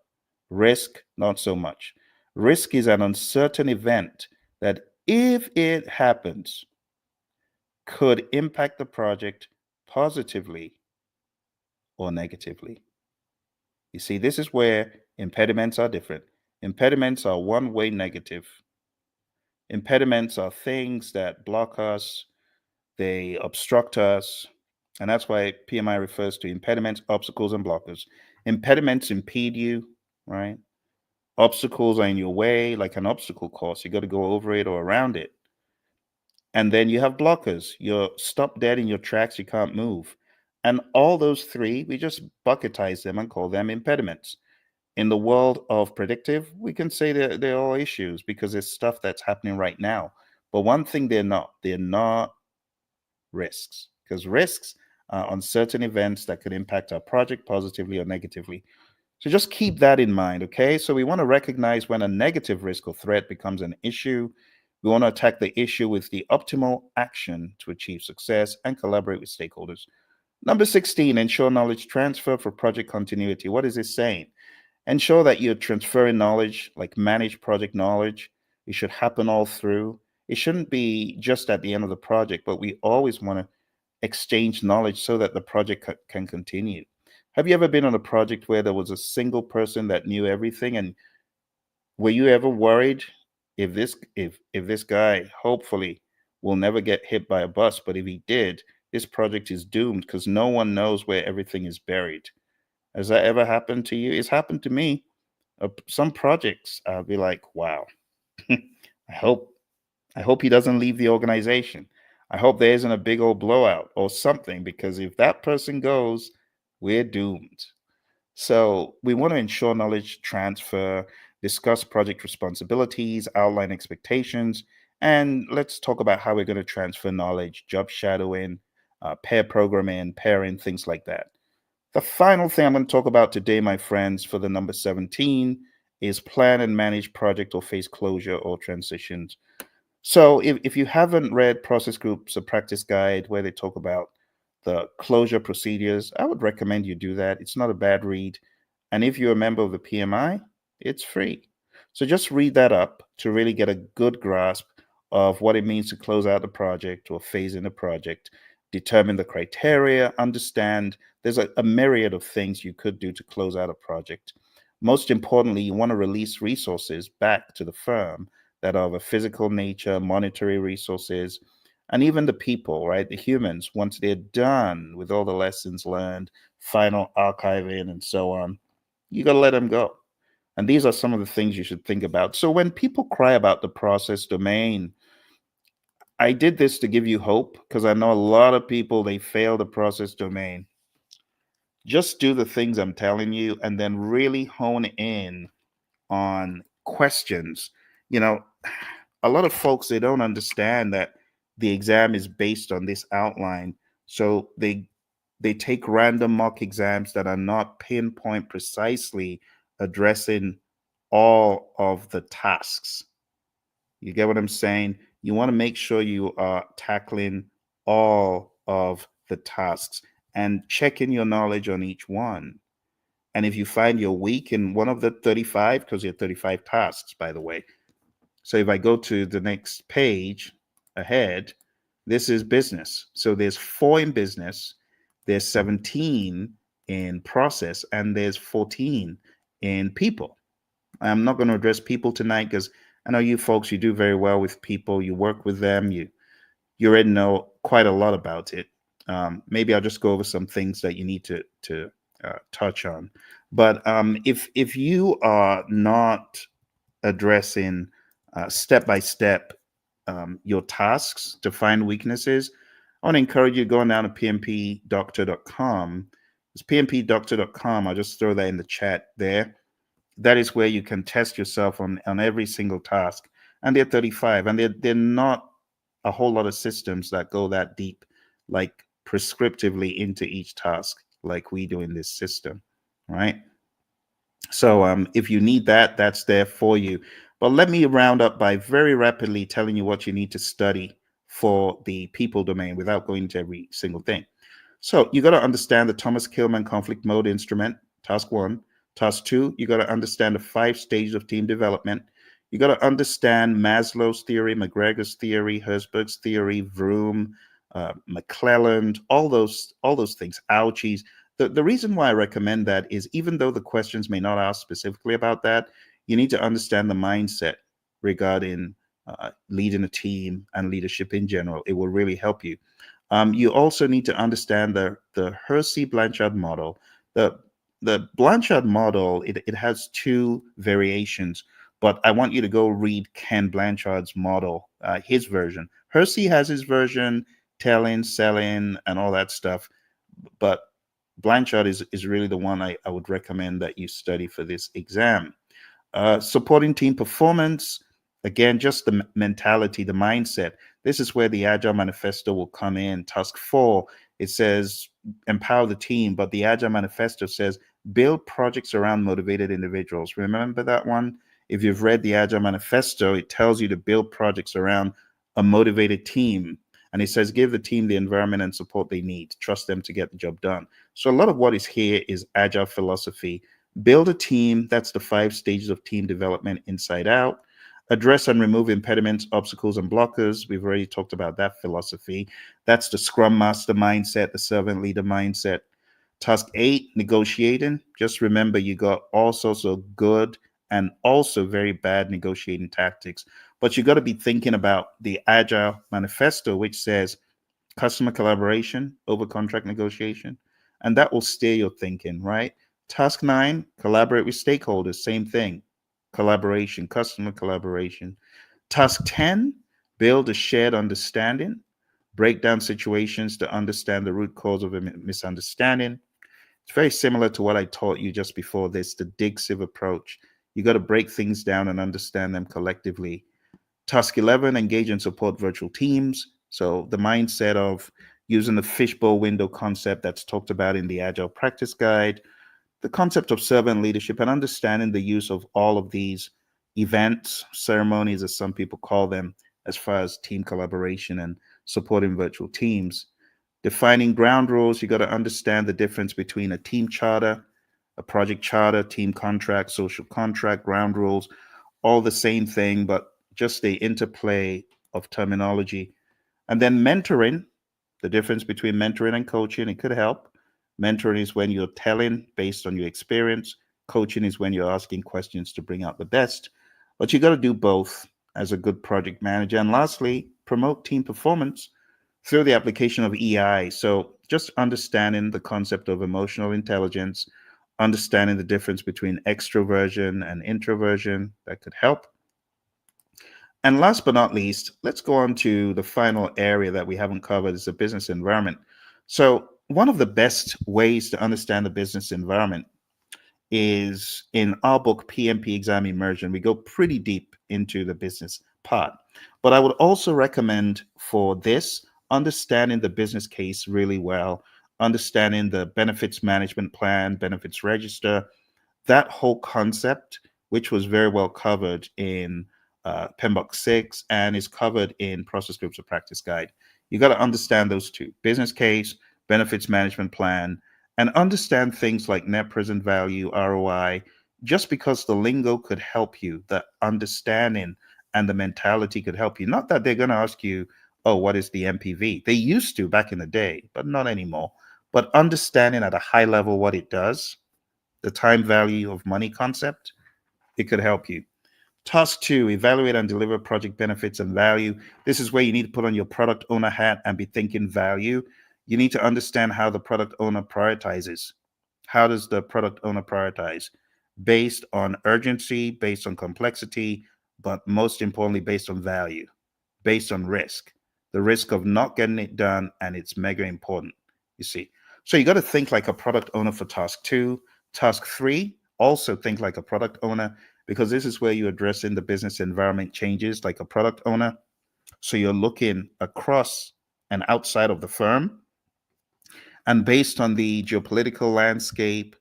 Risk, not so much. Risk is an uncertain event that if it happens, could impact the project positively or negatively. You see, this is where impediments are different. Impediments are one way negative. Impediments are things that block us, they obstruct us. And that's why PMI refers to impediments, obstacles, and blockers. Impediments impede you, right? Obstacles are in your way, like an obstacle course. You got to go over it or around it. And then you have blockers. You're stopped dead in your tracks. You can't move. And all those three, we just bucketize them and call them impediments. In the world of predictive, we can say that they're all issues because it's stuff that's happening right now. But one thing they're not risks, because risks are uncertain events that could impact our project positively or negatively. So just keep that in mind, okay? So we want to recognize when a negative risk or threat becomes an issue. We want to attack the issue with the optimal action to achieve success and collaborate with stakeholders. Number 16, ensure knowledge transfer for project continuity. What is this saying? Ensure that you're transferring knowledge, like managed project knowledge. It should happen all through. It shouldn't be just at the end of the project, but we always want to exchange knowledge so that the project can continue. Have you ever been on a project where there was a single person that knew everything? And were you ever worried if this guy hopefully will never get hit by a bus, but if he did, this project is doomed because no one knows where everything is buried. Has that ever happened to you? It's happened to me. Some projects, I'll be like, wow, I hope he doesn't leave the organization. I hope there isn't a big old blowout or something, because if that person goes, we're doomed. So we want to ensure knowledge transfer, discuss project responsibilities, outline expectations, and let's talk about how we're going to transfer knowledge, job shadowing, pair programming, pairing, things like that. The final thing I'm going to talk about today, my friends, for the number 17 is plan and manage project or phase closure or transitions. So if you haven't read Process Groups, a practice guide where they talk about the closure procedures, I would recommend you do that. It's not a bad read. And if you're a member of the PMI, it's free. So just read that up to really get a good grasp of what it means to close out the project or phase in the project, determine the criteria, understand there's a myriad of things you could do to close out a project. Most importantly, you want to release resources back to the firm that are of a physical nature, monetary resources, and even the people, right? The humans, once they're done with all the lessons learned, final archiving, and so on, you got to let them go. And these are some of the things you should think about. So when people cry about the process domain, I did this to give you hope because I know a lot of people, they fail the process domain. Just do the things I'm telling you and then really hone in on questions. You know, a lot of folks, they don't understand that the exam is based on this outline. So they take random mock exams that are not pinpoint precisely addressing all of the tasks. You get what I'm saying? You want to make sure you are tackling all of the tasks and checking your knowledge on each one. And if you find you're weak in one of the 35, because there are 35 tasks, by the way. So if I go to the next page ahead, this is business. So there's 4 in business, there's 17 in process, and there's 14 in people. I'm not going to address people tonight because I know you folks, you do very well with people. You work with them. You already know quite a lot about it. Maybe I'll just go over some things that you need to touch on. But if you are not addressing step by step your tasks to find weaknesses, I want to encourage you going down to pmpdoctor.com. It's pmpdoctor.com. I'll just throw that in the chat there. That is where you can test yourself on every single task. And they're 35, and they're not a whole lot of systems that go that deep, like prescriptively into each task, like we do in this system, right? So if you need that, that's there for you. But let me round up by very rapidly telling you what you need to study for the people domain without going into every single thing. So you got to understand the Thomas Kilmann conflict mode instrument, task 1. Task 2, you got to understand the 5 stages of team development. You got to understand Maslow's theory, McGregor's theory, Herzberg's theory, Vroom, McClelland, all those things, Ouchies. The reason why I recommend that is even though the questions may not ask specifically about that, you need to understand the mindset regarding leading a team and leadership in general. It will really help you. You also need to understand the Hersey Blanchard model. The the Blanchard model, it has two variations, but I want you to go read Ken Blanchard's model, his version. Hersey has his version, telling, selling, and all that stuff, but Blanchard is really the one I would recommend that you study for this exam. Supporting team performance, again, just the mentality, the mindset. This is where the Agile Manifesto will come in. Task 4, it says empower the team, but the Agile Manifesto says build projects around motivated individuals. Remember that one? If you've read the Agile Manifesto, it tells you to build projects around a motivated team. And it says give the team the environment and support they need. Trust them to get the job done. So a lot of what is here is Agile philosophy. Build a team. That's the 5 stages of team development inside out. Address and remove impediments, obstacles, and blockers. We've already talked about that philosophy. That's the Scrum Master mindset, the servant leader mindset. Task 8, negotiating. Just remember you got all sorts of good and also very bad negotiating tactics. But you got to be thinking about the Agile Manifesto, which says customer collaboration over contract negotiation. And that will steer your thinking, right? Task 9, collaborate with stakeholders. Same thing. Collaboration, customer collaboration. Task 10, build a shared understanding. Break down situations to understand the root cause of a misunderstanding. It's very similar to what I taught you just before this, the Dig-Sieve approach. You got to break things down and understand them collectively. Task 11, engage and support virtual teams. So the mindset of using the fishbowl window concept that's talked about in the Agile Practice Guide, the concept of servant leadership and understanding the use of all of these events, ceremonies, as some people call them, as far as team collaboration and supporting virtual teams. Defining ground rules, you got to understand the difference between a team charter, a project charter, team contract, social contract, ground rules, all the same thing, but just the interplay of terminology. And then mentoring, the difference between mentoring and coaching, it could help. Mentoring is when you're telling based on your experience. Coaching is when you're asking questions to bring out the best. But you got to do both as a good project manager. And lastly, promote team performance through the application of EI. So just understanding the concept of emotional intelligence, understanding the difference between extroversion and introversion, that could help. And last but not least, let's go on to the final area that we haven't covered is the business environment. So one of the best ways to understand the business environment is in our book, PMP Exam Immersion. We go pretty deep into the business part. But I would also recommend for this, understanding the business case really well, understanding the benefits management plan, benefits register, that whole concept, which was very well covered in PMBOK 6 and is covered in Process Groups of Practice Guide. You got to understand those two, business case, benefits management plan, and understand things like net present value, ROI, just because the lingo could help you, the understanding and the mentality could help you. Not that they're going to ask you, oh, what is the MPV? They used to back in the day, but not anymore. But understanding at a high level what it does, the time value of money concept, it could help you. Task 2, evaluate and deliver project benefits and value. This is where you need to put on your product owner hat and be thinking value. You need to understand how the product owner prioritizes. How does the product owner prioritize? Based on urgency, based on complexity, but most importantly, based on value, based on risk. The risk of not getting it done, and it's mega important, you see. So you got to think like a product owner for task 2. Task 3, also think like a product owner, because this is where you're addressing the business environment changes like a product owner. So you're looking across and outside of the firm. And based on the geopolitical landscape,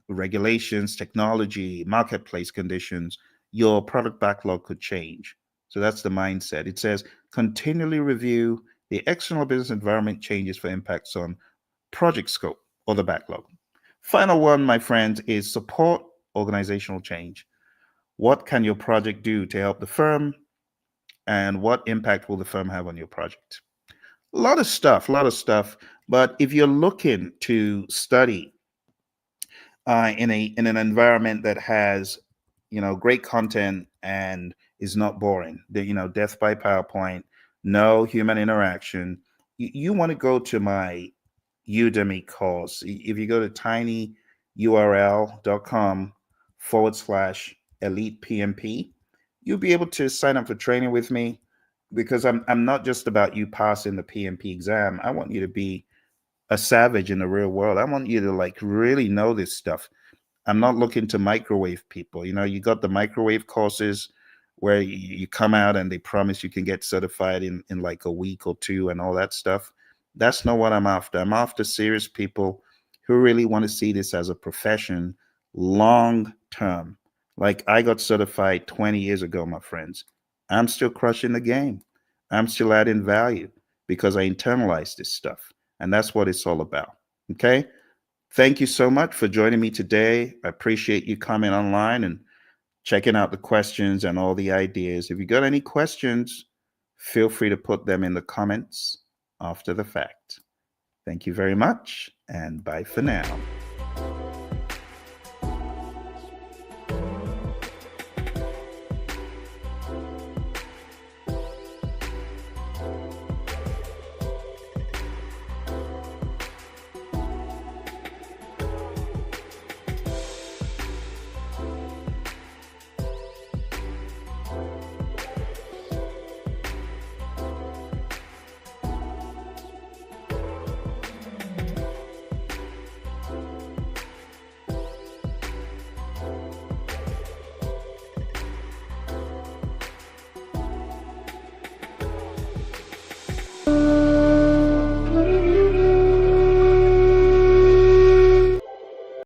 regulations, technology, marketplace conditions, your product backlog could change. So that's the mindset. It says continually review the external business environment changes for impacts on project scope or the backlog. Final one, my friends, is support organizational change. What can your project do to help the firm? And what impact will the firm have on your project? A lot of stuff, a lot of stuff. But if you're looking to study in an environment that has, great content and is not boring, death by PowerPoint, no human interaction, you want to go to my Udemy course. If you go to tinyurl.com/elite PMP, you'll be able to sign up for training with me, because I'm not just about you passing the PMP exam. I want you to be a savage in the real world. I want you to like really know this stuff. I'm not looking to microwave people. You got the microwave courses where you come out and they promise you can get certified in like a week or two and all that stuff. That's not what I'm after. I'm after serious people who really want to see this as a profession long term. Like I got certified 20 years ago, my friends. I'm still crushing the game. I'm still adding value because I internalized this stuff. And that's what it's all about. Okay. Thank you so much for joining me today. I appreciate you coming online and checking out the questions and all the ideas. If you got any questions, feel free to put them in the comments after the fact. Thank you very much, and bye for now.